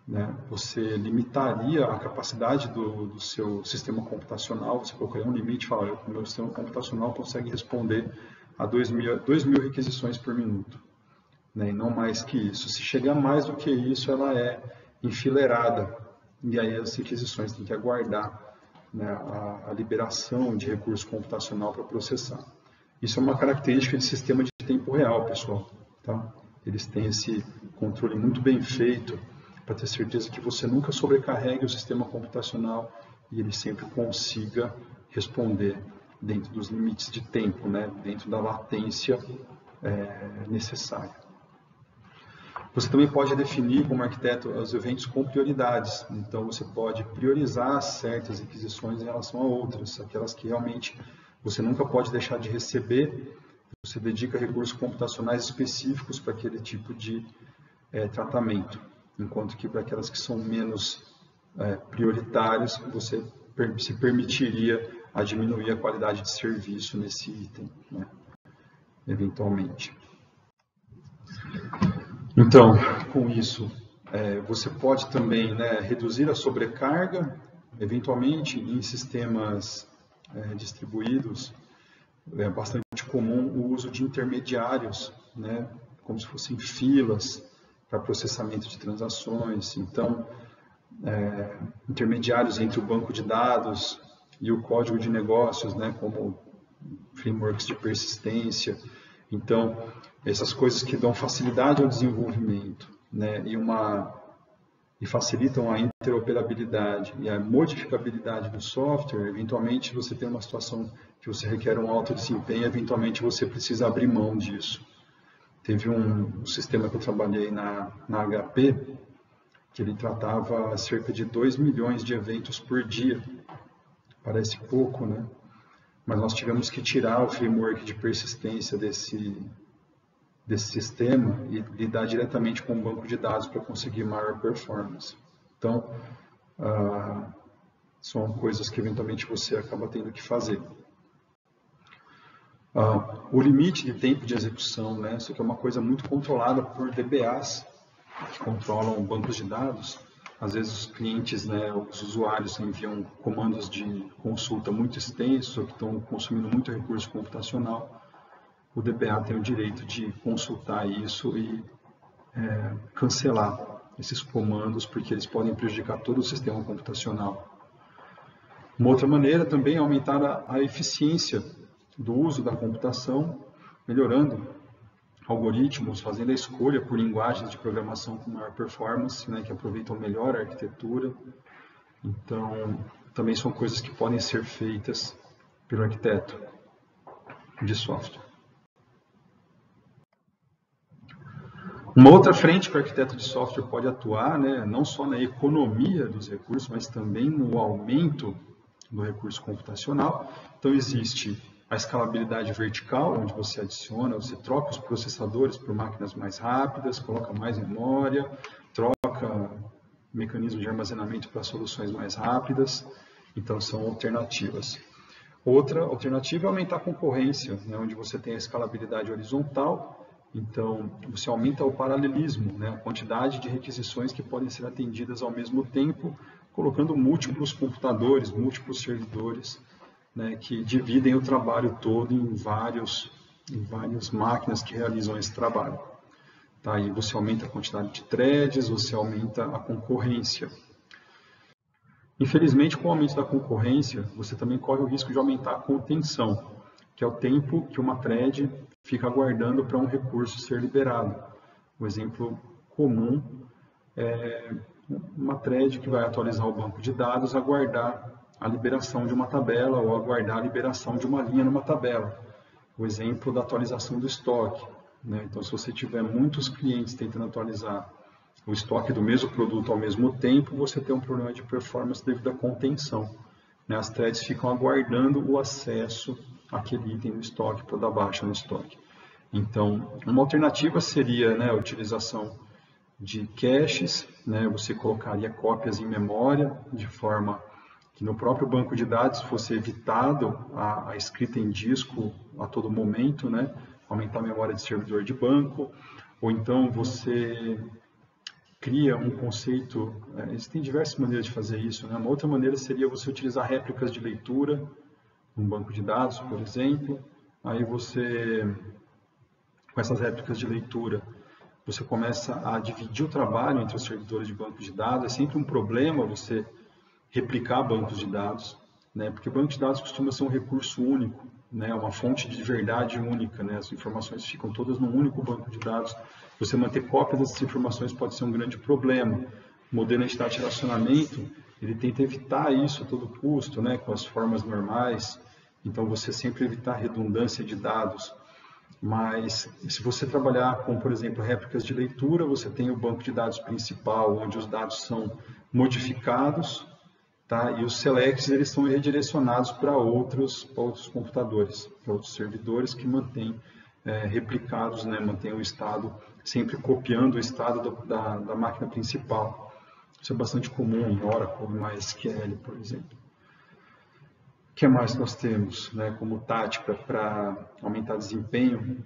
né? Você limitaria a capacidade do seu sistema computacional, você colocaria um limite e falaria, o meu sistema computacional consegue responder a 2.000 requisições por minuto, né? E não mais que isso. Se chegar mais do que isso, ela é enfileirada, e aí as requisições têm que aguardar, né, a liberação de recurso computacional para processar. Isso é uma característica de sistema de tempo real, pessoal. Tá? Eles têm esse controle muito bem feito, para ter certeza que você nunca sobrecarregue o sistema computacional e ele sempre consiga responder dentro dos limites de tempo, né? Dentro da latência necessária. Você também pode definir como arquiteto os eventos com prioridades. Então você pode priorizar certas requisições em relação a outras, aquelas que realmente você nunca pode deixar de receber. Você dedica recursos computacionais específicos para aquele tipo de tratamento. Enquanto que para aquelas que são menos prioritárias, você se permitiria a diminuir a qualidade de serviço nesse item, né? Eventualmente. Então, com isso, você pode também, né, reduzir a sobrecarga, eventualmente em sistemas distribuídos, é bastante comum o uso de intermediários, né, como se fossem filas, para processamento de transações. Então, intermediários entre o banco de dados e o código de negócios, né, como frameworks de persistência. Então, essas coisas que dão facilidade ao desenvolvimento, né, e facilitam a interoperabilidade e a modificabilidade do software. Eventualmente, você tem uma situação que você requer um alto desempenho, eventualmente você precisa abrir mão disso. Teve um sistema que eu trabalhei na HP, que ele tratava cerca de 2 milhões de eventos por dia. Parece pouco, né? Mas nós tivemos que tirar o framework de persistência desse sistema e lidar diretamente com o banco de dados para conseguir maior performance. Então, são coisas que eventualmente você acaba tendo que fazer. O limite de tempo de execução, né? Isso aqui é uma coisa muito controlada por DBAs, que controlam bancos de dados. Às vezes os clientes, né, os usuários enviam comandos de consulta muito extensos, ou que estão consumindo muito recurso computacional. O DBA tem o direito de consultar isso e cancelar esses comandos, porque eles podem prejudicar todo o sistema computacional. Uma outra maneira também é aumentar a eficiência do uso da computação, melhorando algoritmos, fazendo a escolha por linguagens de programação com maior performance, né, que aproveitam melhor a arquitetura. Então, também são coisas que podem ser feitas pelo arquiteto de software. Uma outra frente que o arquiteto de software pode atuar, né, não só na economia dos recursos, mas também no aumento do recurso computacional. Então, existe a escalabilidade vertical, onde você adiciona, você troca os processadores por máquinas mais rápidas, coloca mais memória, troca mecanismo de armazenamento para soluções mais rápidas. Então, são alternativas. Outra alternativa é aumentar a concorrência, né, onde você tem a escalabilidade horizontal. Então, você aumenta o paralelismo, né, a quantidade de requisições que podem ser atendidas ao mesmo tempo, colocando múltiplos computadores, múltiplos servidores, né, que dividem o trabalho todo em várias máquinas que realizam esse trabalho. Tá? E você aumenta a quantidade de threads, você aumenta a concorrência. Infelizmente, com o aumento da concorrência, você também corre o risco de aumentar a contenção, que é o tempo que uma thread fica aguardando para um recurso ser liberado. Um exemplo comum é uma thread que vai atualizar o banco de dados, aguardar a liberação de uma tabela ou aguardar a liberação de uma linha numa tabela. O exemplo da atualização do estoque, né? Então, se você tiver muitos clientes tentando atualizar o estoque do mesmo produto ao mesmo tempo, você tem um problema de performance devido à contenção, né? As threads ficam aguardando o acesso àquele item do estoque para dar baixa no estoque. Então, uma alternativa seria, né, a utilização de caches, né? Você colocaria cópias em memória, de forma que no próprio banco de dados fosse evitado a escrita em disco a todo momento, né? Aumentar a memória de servidor de banco, ou então você cria um conceito, existem diversas maneiras de fazer isso, né? Uma outra maneira seria você utilizar réplicas de leitura num banco de dados, por exemplo. Aí você, com essas réplicas de leitura, você começa a dividir o trabalho entre os servidores de banco de dados. É sempre um problema você replicar bancos de dados, né? Porque banco de dados costuma ser um recurso único, né? Uma fonte de verdade única, né? As informações ficam todas num único banco de dados. Você manter cópias dessas informações pode ser um grande problema. O modelo de entidade de relacionamento, ele tenta evitar isso a todo custo, né? Com as formas normais. Então, você sempre evitar redundância de dados. Mas, se você trabalhar com, por exemplo, réplicas de leitura, você tem o banco de dados principal, onde os dados são modificados, tá? E os selects, eles são redirecionados para outros computadores, para outros servidores que mantêm replicados, né? Mantêm o estado, sempre copiando o estado da máquina principal. Isso é bastante comum em Oracle, em MySQL, por exemplo. O que mais nós temos, né, como tática para aumentar desempenho?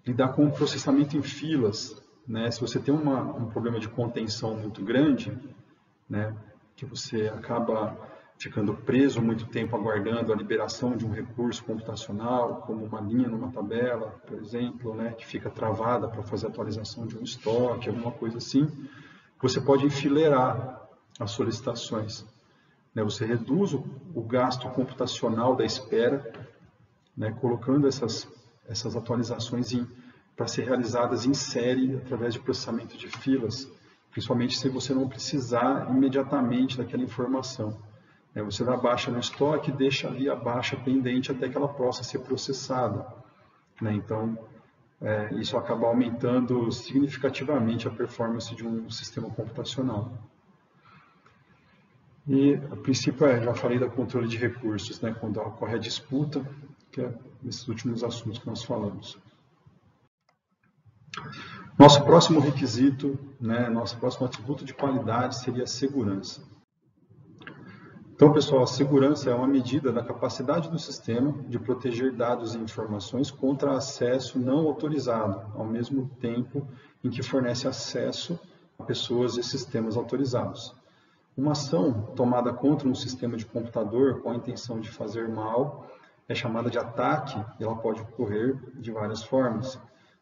Lidar com o processamento em filas, né? Se você tem um problema de contenção muito grande, né, que você acaba ficando preso muito tempo aguardando a liberação de um recurso computacional, como uma linha numa tabela, por exemplo, né, que fica travada para fazer a atualização de um estoque, alguma coisa assim, você pode enfileirar as solicitações. Você reduz o gasto computacional da espera, né, colocando essas atualizações para ser realizadas em série através de processamento de filas, principalmente se você não precisar imediatamente daquela informação. Você dá baixa no estoque e deixa ali a baixa pendente até que ela possa ser processada. Então, isso acaba aumentando significativamente a performance de um sistema computacional. E, a princípio, já falei da controle de recursos, né, quando ocorre a disputa, que é esses últimos assuntos que nós falamos. Nosso próximo requisito, né, nosso próximo atributo de qualidade seria a segurança. Então, pessoal, a segurança é uma medida da capacidade do sistema de proteger dados e informações contra acesso não autorizado, ao mesmo tempo em que fornece acesso a pessoas e sistemas autorizados. Uma ação tomada contra um sistema de computador com a intenção de fazer mal é chamada de ataque e ela pode ocorrer de várias formas.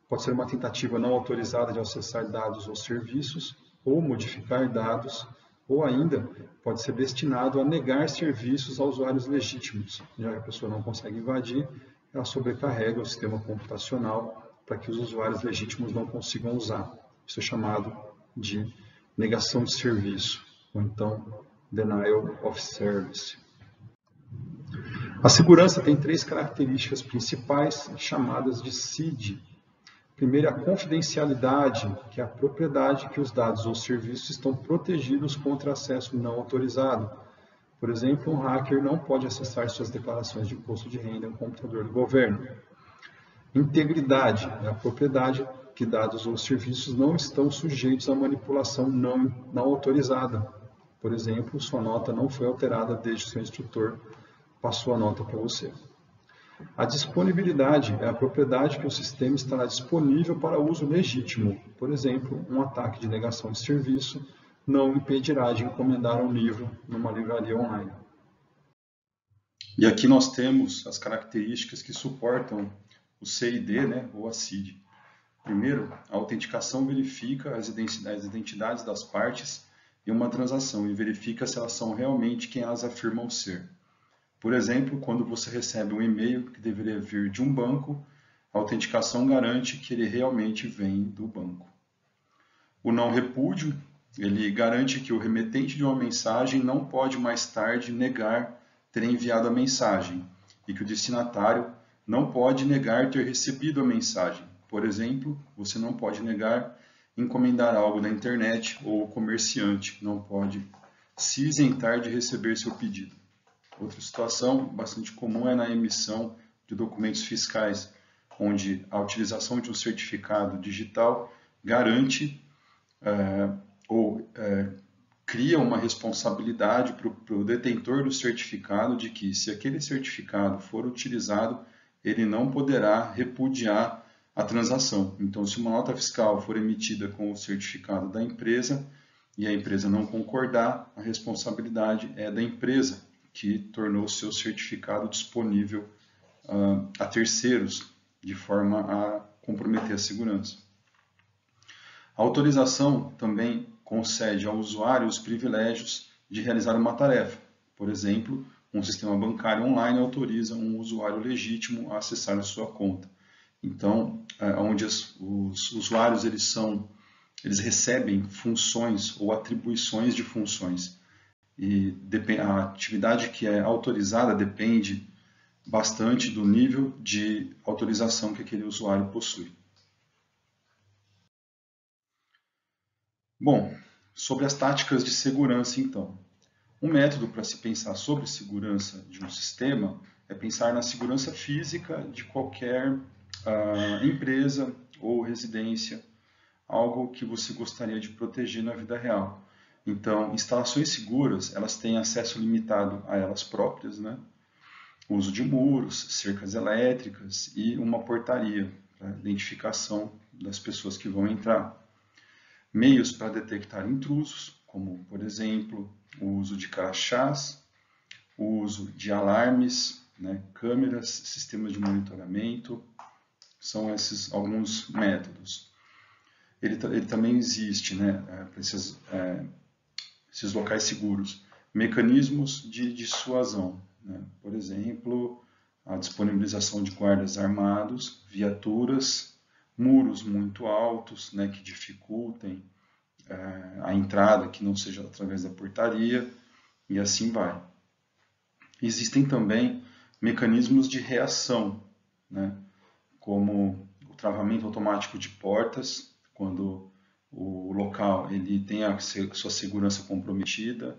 Pode ser uma tentativa não autorizada de acessar dados ou serviços, ou modificar dados, ou ainda pode ser destinado a negar serviços a usuários legítimos, já que a pessoa não consegue invadir, ela sobrecarrega o sistema computacional para que os usuários legítimos não consigam usar. Isso é chamado de negação de serviço, ou então Denial of Service. A segurança tem 3 características principais, chamadas de SID. Primeiro, a confidencialidade, que é a propriedade que os dados ou serviços estão protegidos contra acesso não autorizado. Por exemplo, um hacker não pode acessar suas declarações de imposto de renda em um computador do governo. Integridade é a propriedade que dados ou serviços não estão sujeitos à manipulação não autorizada. Por exemplo, sua nota não foi alterada desde que seu instrutor passou a nota para você. A disponibilidade é a propriedade que o sistema estará disponível para uso legítimo. Por exemplo, um ataque de negação de serviço não impedirá de encomendar um livro numa livraria online. E aqui nós temos as características que suportam o CID, ou a SID. Primeiro, a autenticação verifica as identidades das partes em uma transação e verifica se elas são realmente quem elas afirmam ser. Por exemplo, quando você recebe um e-mail que deveria vir de um banco, a autenticação garante que ele realmente vem do banco. O não repúdio, ele garante que o remetente de uma mensagem não pode mais tarde negar ter enviado a mensagem e que o destinatário não pode negar ter recebido a mensagem. Por exemplo, você não pode negar encomendar algo na internet ou o comerciante não pode se isentar de receber seu pedido. Outra situação bastante comum é na emissão de documentos fiscais, onde a utilização de um certificado digital garante cria uma responsabilidade para o detentor do certificado de que, se aquele certificado for utilizado, ele não poderá repudiar a transação. Então, se uma nota fiscal for emitida com o certificado da empresa e a empresa não concordar, a responsabilidade é da empresa, que tornou o seu certificado disponível a terceiros, de forma a comprometer a segurança. A autorização também concede ao usuário os privilégios de realizar uma tarefa. Por exemplo, um sistema bancário online autoriza um usuário legítimo a acessar a sua conta. Então, onde os usuários eles recebem funções ou atribuições de funções. E a atividade que é autorizada depende bastante do nível de autorização que aquele usuário possui. Bom, sobre as táticas de segurança, então. Um método para se pensar sobre segurança de um sistema é pensar na segurança física de qualquer empresa ou residência, algo que você gostaria de proteger na vida real. Então, instalações seguras, elas têm acesso limitado a elas próprias, O uso de muros, cercas elétricas e uma portaria para identificação das pessoas que vão entrar. Meios para detectar intrusos, como, por exemplo, o uso de crachás, o uso de alarmes, câmeras, sistemas de monitoramento, são esses alguns métodos. Ele também existe, para esses locais seguros, mecanismos de dissuasão, por exemplo, a disponibilização de guardas armados, viaturas, muros muito altos, que dificultem a entrada, que não seja através da portaria, e assim vai. Existem também mecanismos de reação, como o travamento automático de portas, quando o local ele tem a sua segurança comprometida,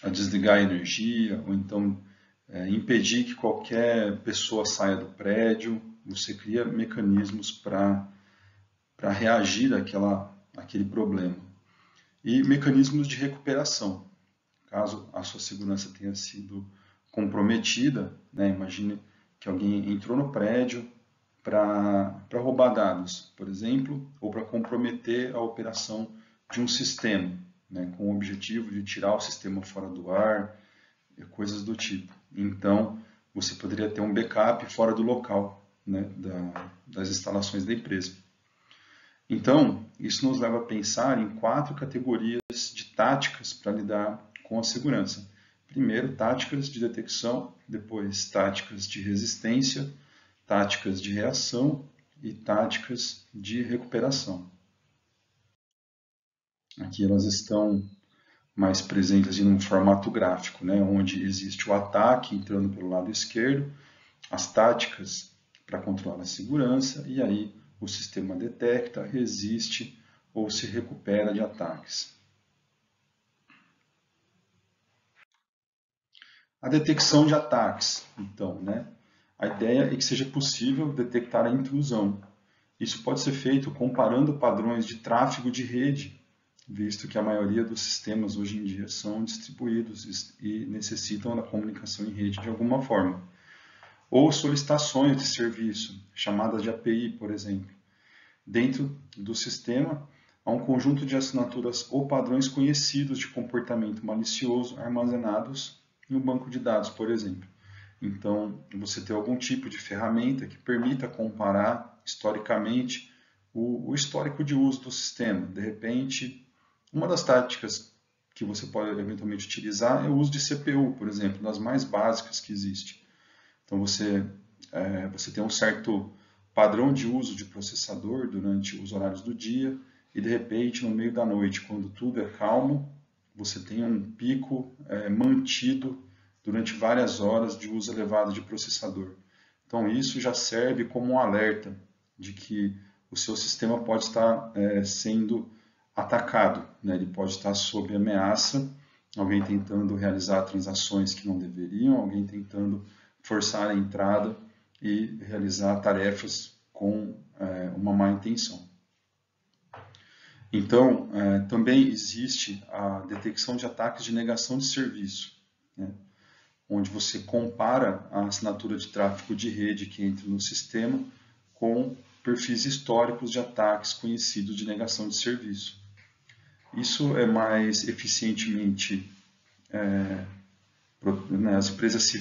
a desligar a energia, ou então impedir que qualquer pessoa saia do prédio. Você cria mecanismos para reagir àquele problema. E mecanismos de recuperação. Caso a sua segurança tenha sido comprometida, imagine que alguém entrou no prédio para roubar dados, por exemplo, ou para comprometer a operação de um sistema, com o objetivo de tirar o sistema fora do ar, coisas do tipo. Então, você poderia ter um backup fora do local, das instalações da empresa. Então, isso nos leva a pensar em 4 categorias de táticas para lidar com a segurança. Primeiro, táticas de detecção, depois táticas de resistência, táticas de reação e táticas de recuperação. Aqui elas estão mais presentes em um formato gráfico, né, onde existe o ataque entrando pelo lado esquerdo, as táticas para controlar a segurança, e aí o sistema detecta, resiste ou se recupera de ataques. A detecção de ataques, então, né? A ideia é que seja possível detectar a intrusão. Isso pode ser feito comparando padrões de tráfego de rede, visto que a maioria dos sistemas hoje em dia são distribuídos e necessitam da comunicação em rede de alguma forma. Ou solicitações de serviço, chamadas de API, por exemplo. Dentro do sistema, há um conjunto de assinaturas ou padrões conhecidos de comportamento malicioso armazenados no banco de dados, por exemplo. Então, você tem algum tipo de ferramenta que permita comparar historicamente o histórico de uso do sistema. De repente, uma das táticas que você pode eventualmente utilizar é o uso de CPU, por exemplo, das mais básicas que existe. Então, você tem um certo padrão de uso de processador durante os horários do dia e, de repente, no meio da noite, quando tudo é calmo, você tem um pico mantido durante várias horas de uso elevado de processador. Então, isso já serve como um alerta de que o seu sistema pode estar sendo atacado, né? Ele pode estar sob ameaça, alguém tentando realizar transações que não deveriam, alguém tentando forçar a entrada e realizar tarefas com uma má intenção. Então, também existe a detecção de ataques de negação de serviço, né? Onde você compara a assinatura de tráfego de rede que entra no sistema com perfis históricos de ataques conhecidos de negação de serviço. Isso é mais eficientemente, as empresas se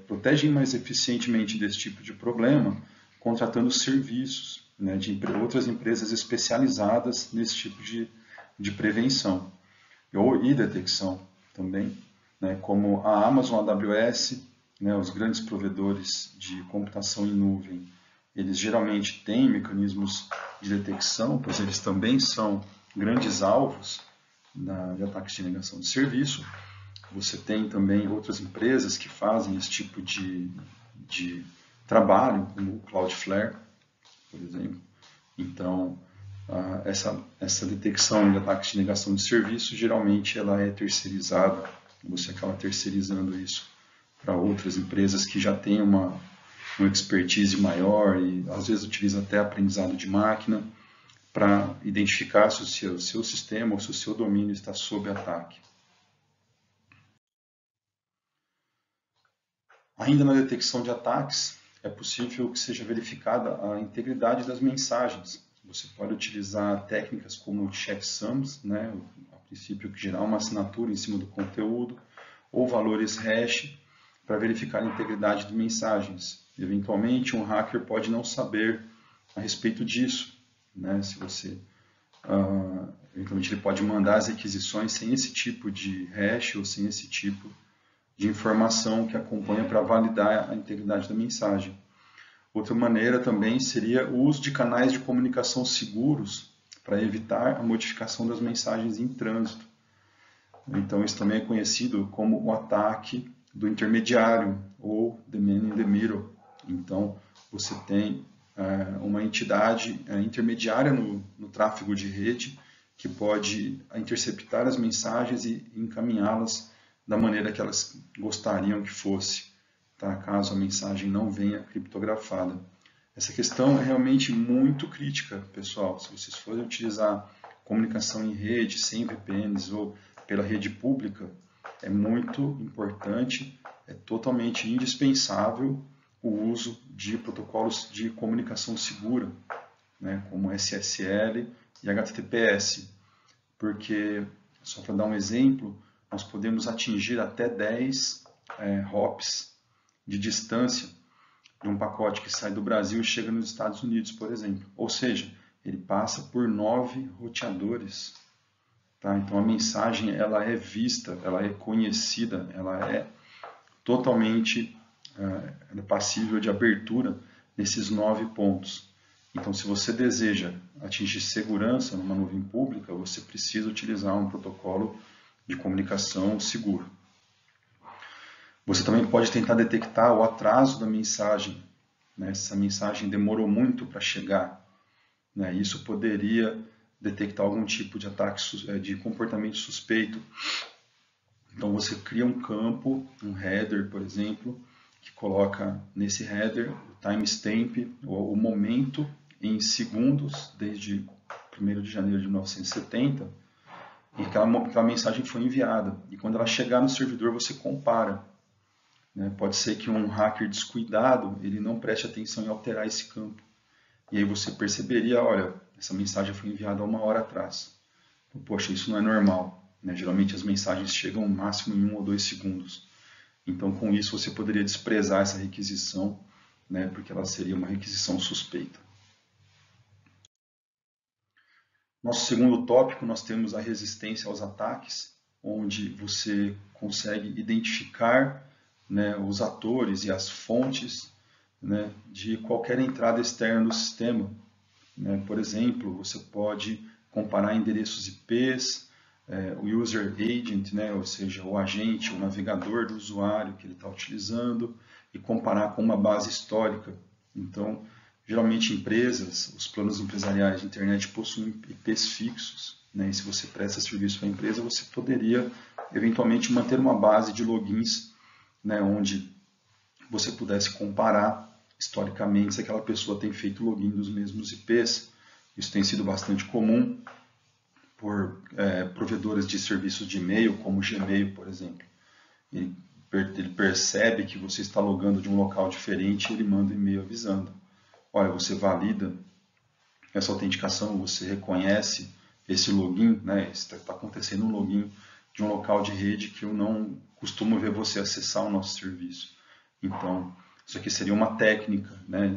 protegem mais eficientemente desse tipo de problema contratando serviços, né, de outras empresas especializadas nesse tipo de prevenção e detecção também, né, como a Amazon AWS, né, os grandes provedores de computação em nuvem, eles geralmente têm mecanismos de detecção, pois eles também são grandes alvos de ataques de negação de serviço. Você tem também outras empresas que fazem esse tipo de trabalho, como o Cloudflare, por exemplo. Então, essa detecção de ataques de negação de serviço, geralmente ela é terceirizada, você acaba terceirizando isso para outras empresas que já têm uma expertise maior e às vezes utiliza até aprendizado de máquina para identificar se o seu sistema ou se o seu domínio está sob ataque. Ainda na detecção de ataques, é possível que seja verificada a integridade das mensagens. Você pode utilizar técnicas como o checksums, né, a princípio que gerar uma assinatura em cima do conteúdo, ou valores hash para verificar a integridade de mensagens. Eventualmente, um hacker pode não saber a respeito disso, né, se você eventualmente ele pode mandar as requisições sem esse tipo de hash ou sem esse tipo de informação que acompanha para validar a integridade da mensagem. Outra maneira também seria o uso de canais de comunicação seguros para evitar a modificação das mensagens em trânsito. Então, isso também é conhecido como o ataque do intermediário, ou the man in the middle. Então, você tem uma entidade intermediária no tráfego de rede que pode interceptar as mensagens e encaminhá-las da maneira que elas gostariam que fosse, tá? Caso a mensagem não venha criptografada. Essa questão é realmente muito crítica, pessoal. Se vocês forem utilizar comunicação em rede, sem VPNs ou pela rede pública, é muito importante, é totalmente indispensável o uso de protocolos de comunicação segura, né, como SSL e HTTPS, porque, só para dar um exemplo, nós podemos atingir até 10 hops de distância de um pacote que sai do Brasil e chega nos Estados Unidos, por exemplo. Ou seja, ele passa por 9 roteadores. Tá? Então a mensagem ela é vista, ela é conhecida, ela é totalmente passível de abertura nesses 9 pontos. Então, se você deseja atingir segurança numa nuvem pública, você precisa utilizar um protocolo de comunicação seguro. Você também pode tentar detectar o atraso da mensagem, né? Se a mensagem demorou muito para chegar, né? Isso poderia detectar algum tipo de ataque, de comportamento suspeito. Então você cria um campo, um header, por exemplo, que coloca nesse header o timestamp, o momento em segundos, desde 1º de janeiro de 1970, e aquela mensagem foi enviada. E quando ela chegar no servidor, você compara. Né? Pode ser que um hacker descuidado, ele não preste atenção em alterar esse campo. E aí você perceberia, olha, essa mensagem foi enviada há 1 hora atrás. Então, poxa, isso não é normal. Né? Geralmente as mensagens chegam no máximo em 1 ou 2 segundos. Então, com isso, você poderia desprezar essa requisição, né? Porque ela seria uma requisição suspeita. Nosso segundo tópico, nós temos a resistência aos ataques, onde você consegue identificar, né, os atores e as fontes, né, de qualquer entrada externa do sistema. Né? Por exemplo, você pode comparar endereços IPs, o user agent, né, ou seja, o agente, o navegador do usuário que ele está utilizando, e comparar com uma base histórica. Então, geralmente empresas, os planos empresariais de internet possuem IPs fixos, né, e se você presta serviço para a empresa, você poderia eventualmente manter uma base de logins, né, onde você pudesse comparar historicamente se aquela pessoa tem feito login dos mesmos IPs. Isso tem sido bastante comum por provedores de serviços de e-mail, como o Gmail, por exemplo. Ele percebe que você está logando de um local diferente e ele manda um e-mail avisando. Olha, você valida essa autenticação, você reconhece esse login, né? Está acontecendo um login de um local de rede que eu não costumo ver você acessar o nosso serviço. Então, isso aqui seria uma técnica, né,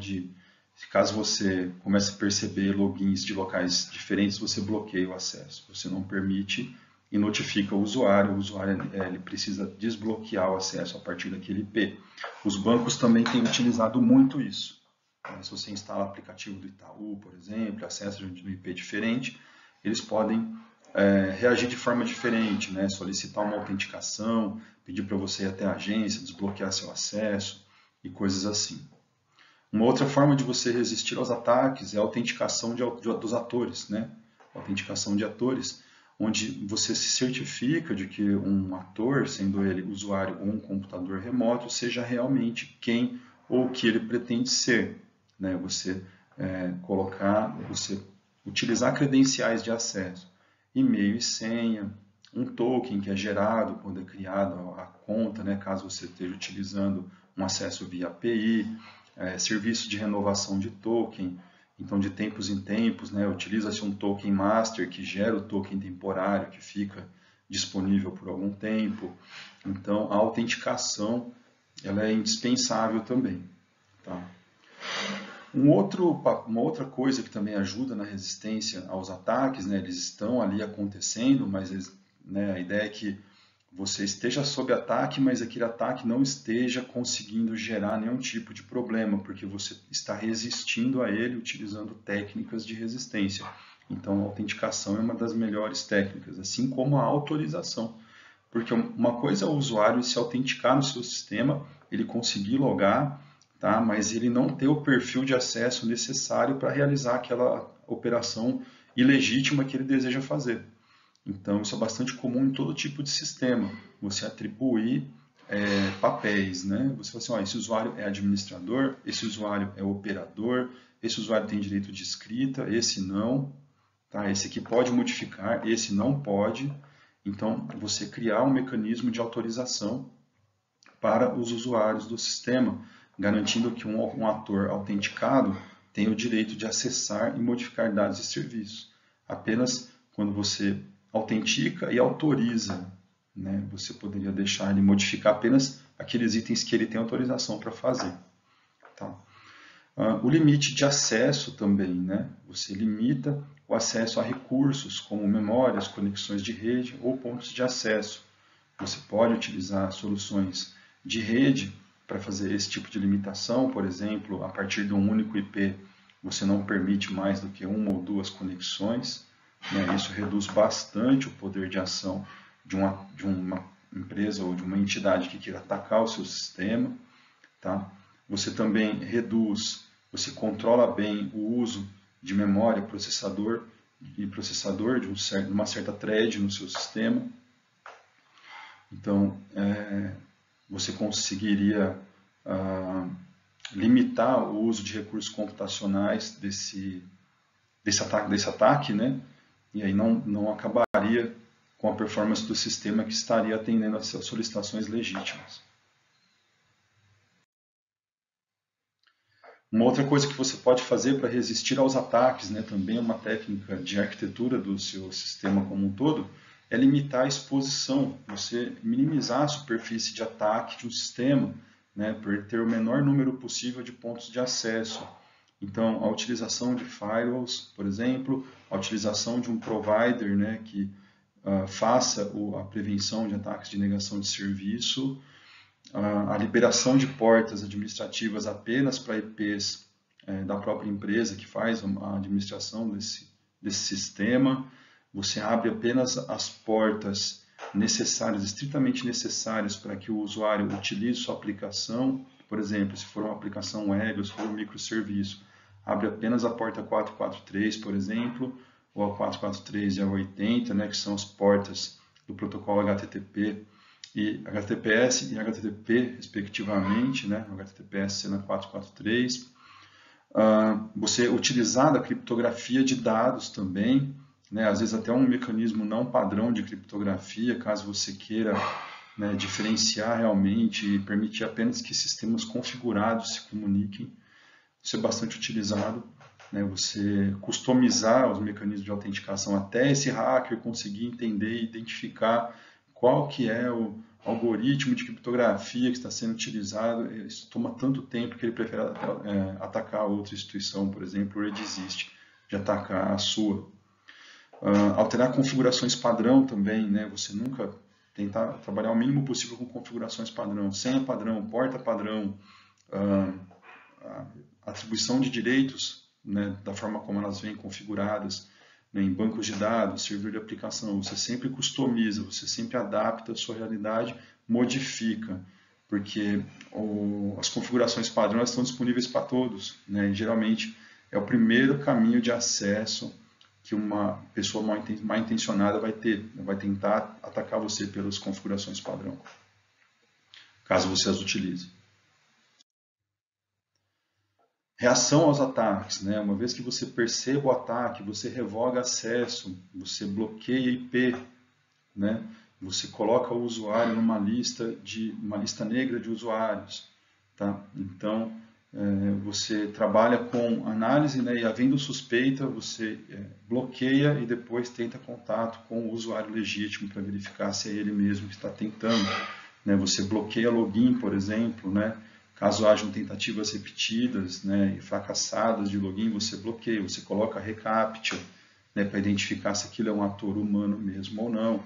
caso você comece a perceber logins de locais diferentes, você bloqueia o acesso. Você não permite e notifica o usuário ele precisa desbloquear o acesso a partir daquele IP. Os bancos também têm utilizado muito isso. Se você instala o aplicativo do Itaú, por exemplo, acessa de um IP diferente, eles podem reagir de forma diferente, né? Solicitar uma autenticação, pedir para você ir até a agência, desbloquear seu acesso e coisas assim. Uma outra forma de você resistir aos ataques é a autenticação dos atores, né? A autenticação de atores, onde você se certifica de que um ator, sendo ele usuário ou um computador remoto, seja realmente quem ou o que ele pretende ser. Né? Você utilizar credenciais de acesso, e-mail e senha, um token que é gerado quando é criada a conta, né? Caso você esteja utilizando um acesso via API, serviço de renovação de token. Então, de tempos em tempos, né, utiliza-se um token master que gera o token temporário que fica disponível por algum tempo. Então, a autenticação ela é indispensável também. Tá? Uma outra coisa que também ajuda na resistência aos ataques, né, eles estão ali acontecendo, mas a ideia é que você esteja sob ataque, mas aquele ataque não esteja conseguindo gerar nenhum tipo de problema, porque você está resistindo a ele utilizando técnicas de resistência. Então, a autenticação é uma das melhores técnicas, assim como a autorização. Porque uma coisa é o usuário se autenticar no seu sistema, ele conseguir logar, tá? Mas ele não ter o perfil de acesso necessário para realizar aquela operação ilegítima que ele deseja fazer. Então, isso é bastante comum em todo tipo de sistema. Você atribuir papéis, né? Você fala assim, ó, esse usuário é administrador, esse usuário é operador, esse usuário tem direito de escrita, esse não, tá? Esse aqui pode modificar, esse não pode. Então, você criar um mecanismo de autorização para os usuários do sistema, garantindo que um ator autenticado tem o direito de acessar e modificar dados e serviços. Apenas quando você autentica e autoriza, né? Você poderia deixar ele modificar apenas aqueles itens que ele tem autorização para fazer. Tá? O limite de acesso também, né? Você limita o acesso a recursos como memórias, conexões de rede ou pontos de acesso. Você pode utilizar soluções de rede para fazer esse tipo de limitação, por exemplo, a partir de um único IP, você não permite mais do que uma ou duas conexões, né? Isso reduz bastante o poder de ação de uma empresa ou de uma entidade que queira atacar o seu sistema. Tá? Você também reduz, você controla bem o uso de memória, processador de uma certa thread no seu sistema. Então, você conseguiria limitar o uso de recursos computacionais desse ataque, né? E aí não acabaria com a performance do sistema que estaria atendendo às solicitações legítimas. Uma outra coisa que você pode fazer para resistir aos ataques, né, também uma técnica de arquitetura do seu sistema como um todo, é limitar a exposição, você minimizar a superfície de ataque de um sistema, né, para ter o menor número possível de pontos de acesso. Então, a utilização de firewalls, por exemplo, a utilização de um provider, né, que faça a prevenção de ataques de negação de serviço, a liberação de portas administrativas apenas para IPs da própria empresa que faz a administração desse sistema. Você abre apenas as portas necessárias, estritamente necessárias para que o usuário utilize sua aplicação. Por exemplo, se for uma aplicação web ou se for um microserviço, abre apenas a porta 443, por exemplo, ou a 443 e a 80, né, que são as portas do protocolo HTTP e HTTPS e HTTP, respectivamente, né? O HTTPS sendo a 443. Você utilizar da criptografia de dados também, né? Às vezes até um mecanismo não padrão de criptografia, caso você queira, né, diferenciar realmente e permitir apenas que sistemas configurados se comuniquem. Isso é bastante utilizado, né? Você customizar os mecanismos de autenticação até esse hacker conseguir entender e identificar qual que é o algoritmo de criptografia que está sendo utilizado. Isso toma tanto tempo que ele prefere atacar outra instituição, por exemplo, ou ele desiste de atacar a sua. Alterar configurações padrão também, né? Você nunca tentar trabalhar o mínimo possível com configurações padrão, senha padrão, porta padrão, atribuição de direitos, né, da forma como elas vêm configuradas, né, em bancos de dados, servidor de aplicação. Você sempre customiza, você sempre adapta a sua realidade, modifica, porque as configurações padrão estão disponíveis para todos, né, e geralmente é o primeiro caminho de acesso que uma pessoa mal intencionada vai ter, vai tentar atacar você pelas configurações padrão, caso você as utilize. Reação aos ataques, né? Uma vez que você perceba o ataque, você revoga acesso, você bloqueia IP, né? Você coloca o usuário numa lista negra de usuários, tá? Então, você trabalha com análise, né? E havendo suspeita, você bloqueia e depois tenta contato com o usuário legítimo para verificar se é ele mesmo que está tentando, né? Você bloqueia login, por exemplo, né? Caso hajam tentativas repetidas, né, e fracassadas de login, você bloqueia, você coloca reCAPTCHA, né, para identificar se aquilo é um ator humano mesmo ou não.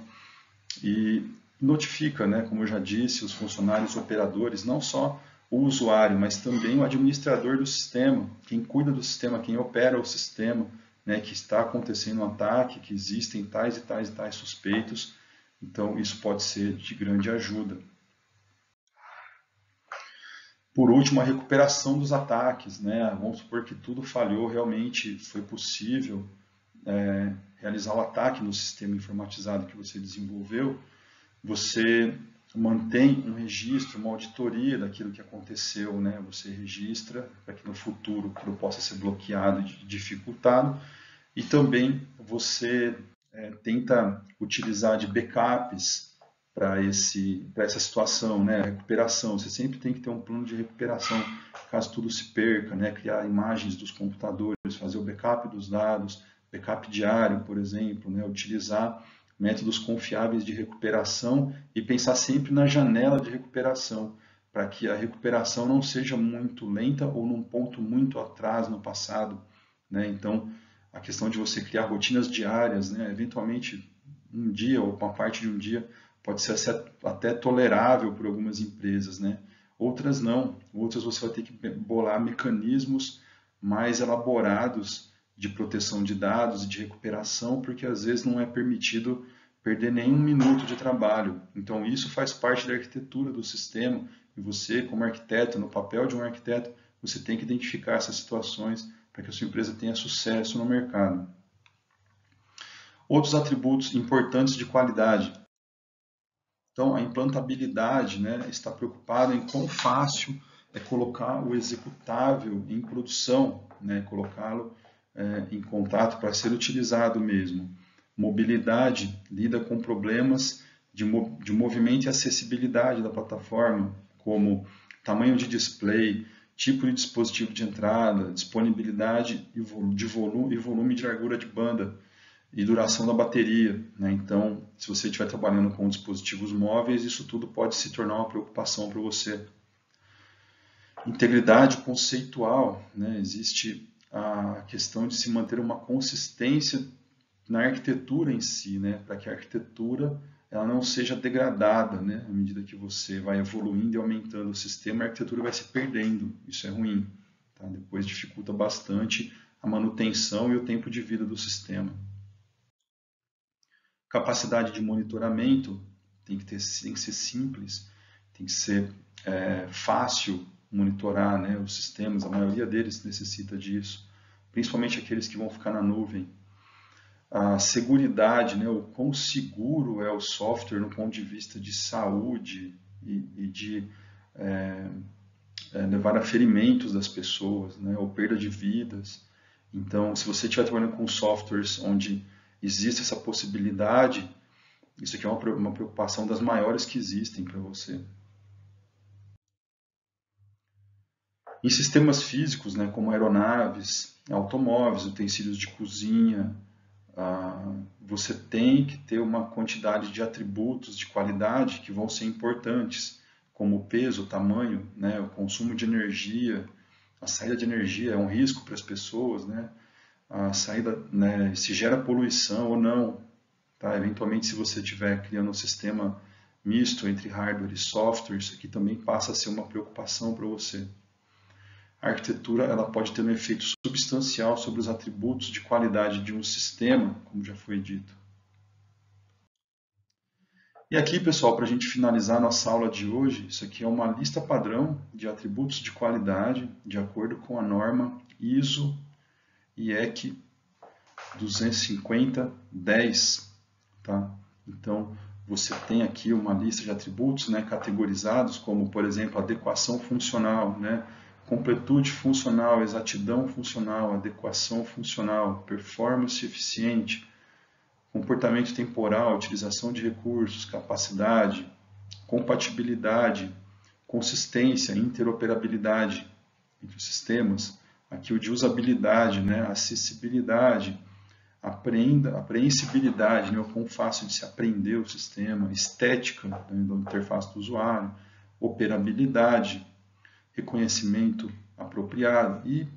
E notifica, né, como eu já disse, os funcionários operadores, não só o usuário, mas também o administrador do sistema, quem cuida do sistema, quem opera o sistema, né, que está acontecendo um ataque, que existem tais e tais e tais suspeitos. Então, isso pode ser de grande ajuda. Por último, a recuperação dos ataques, né? Vamos supor que tudo falhou, realmente foi possível realizar o ataque no sistema informatizado que você desenvolveu. Você mantém um registro, uma auditoria daquilo que aconteceu, né? Você registra para que no futuro aquilo possa ser bloqueado e dificultado. E também você tenta utilizar de backups para essa situação, né? Recuperação. Você sempre tem que ter um plano de recuperação, caso tudo se perca, né? Criar imagens dos computadores, fazer o backup dos dados, backup diário, por exemplo, né? Utilizar métodos confiáveis de recuperação e pensar sempre na janela de recuperação, para que a recuperação não seja muito lenta ou num ponto muito atrás no passado, né? Então, a questão de você criar rotinas diárias, né? Eventualmente um dia ou uma parte de um dia pode ser até tolerável por algumas empresas, né? Outras não, outras você vai ter que bolar mecanismos mais elaborados de proteção de dados e de recuperação, porque às vezes não é permitido perder nenhum minuto de trabalho. Então isso faz parte da arquitetura do sistema, e você, como arquiteto, no papel de um arquiteto, você tem que identificar essas situações para que a sua empresa tenha sucesso no mercado. Outros atributos importantes de qualidade. Então, a implantabilidade, né, está preocupada em quão fácil é colocar o executável em produção, né, colocá-lo em contato para ser utilizado mesmo. Mobilidade lida com problemas de movimento e acessibilidade da plataforma, como tamanho de display, tipo de dispositivo de entrada, disponibilidade de volume de largura de banda e duração da bateria, né? Então, se você estiver trabalhando com dispositivos móveis, isso tudo pode se tornar uma preocupação para você. Integridade conceitual, né? Existe a questão de se manter uma consistência na arquitetura em si, né? Para que a arquitetura ela não seja degradada, né? À medida que você vai evoluindo e aumentando o sistema, a arquitetura vai se perdendo. Isso é ruim, tá? Depois dificulta bastante a manutenção e o tempo de vida do sistema. Capacidade de monitoramento tem que ser simples, tem que ser fácil monitorar, né, os sistemas, a maioria deles necessita disso, principalmente aqueles que vão ficar na nuvem. A seguridade, né, o quão seguro é o software no ponto de vista de saúde e de levar a ferimentos das pessoas, né, ou perda de vidas. Então, se você estiver trabalhando com softwares onde existe essa possibilidade, isso aqui é uma preocupação das maiores que existem para você. Em sistemas físicos, né, como aeronaves, automóveis, utensílios de cozinha, você tem que ter uma quantidade de atributos de qualidade que vão ser importantes, como o peso, o tamanho, né, o consumo de energia, a saída de energia é um risco para as pessoas, né? A saída, né, se gera poluição ou não, tá? Eventualmente, se você estiver criando um sistema misto entre hardware e software, isso aqui também passa a ser uma preocupação para você. A arquitetura ela pode ter um efeito substancial sobre os atributos de qualidade de um sistema, como já foi dito. E aqui, pessoal, para a gente finalizar nossa aula de hoje, isso aqui é uma lista padrão de atributos de qualidade, de acordo com a norma ISO IEC 25010, tá? Então, você tem aqui uma lista de atributos, né, categorizados, como, por exemplo, adequação funcional, né, completude funcional, exatidão funcional, adequação funcional, performance eficiente, comportamento temporal, utilização de recursos, capacidade, compatibilidade, consistência, interoperabilidade entre os sistemas. Aqui o de usabilidade, né, acessibilidade, apreensibilidade, né, o quão fácil de se aprender o sistema, estética, né, da interface do usuário, operabilidade, reconhecimento apropriado e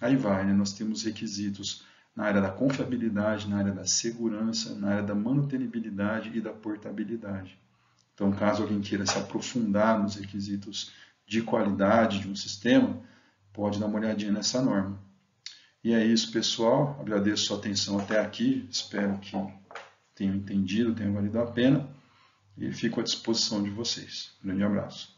aí vai, né, nós temos requisitos na área da confiabilidade, na área da segurança, na área da manutenibilidade e da portabilidade. Então, caso alguém queira se aprofundar nos requisitos de qualidade de um sistema, pode dar uma olhadinha nessa norma. E é isso, pessoal. Agradeço a sua atenção até aqui. Espero que tenham entendido, tenha valido a pena. E fico à disposição de vocês. Um grande abraço.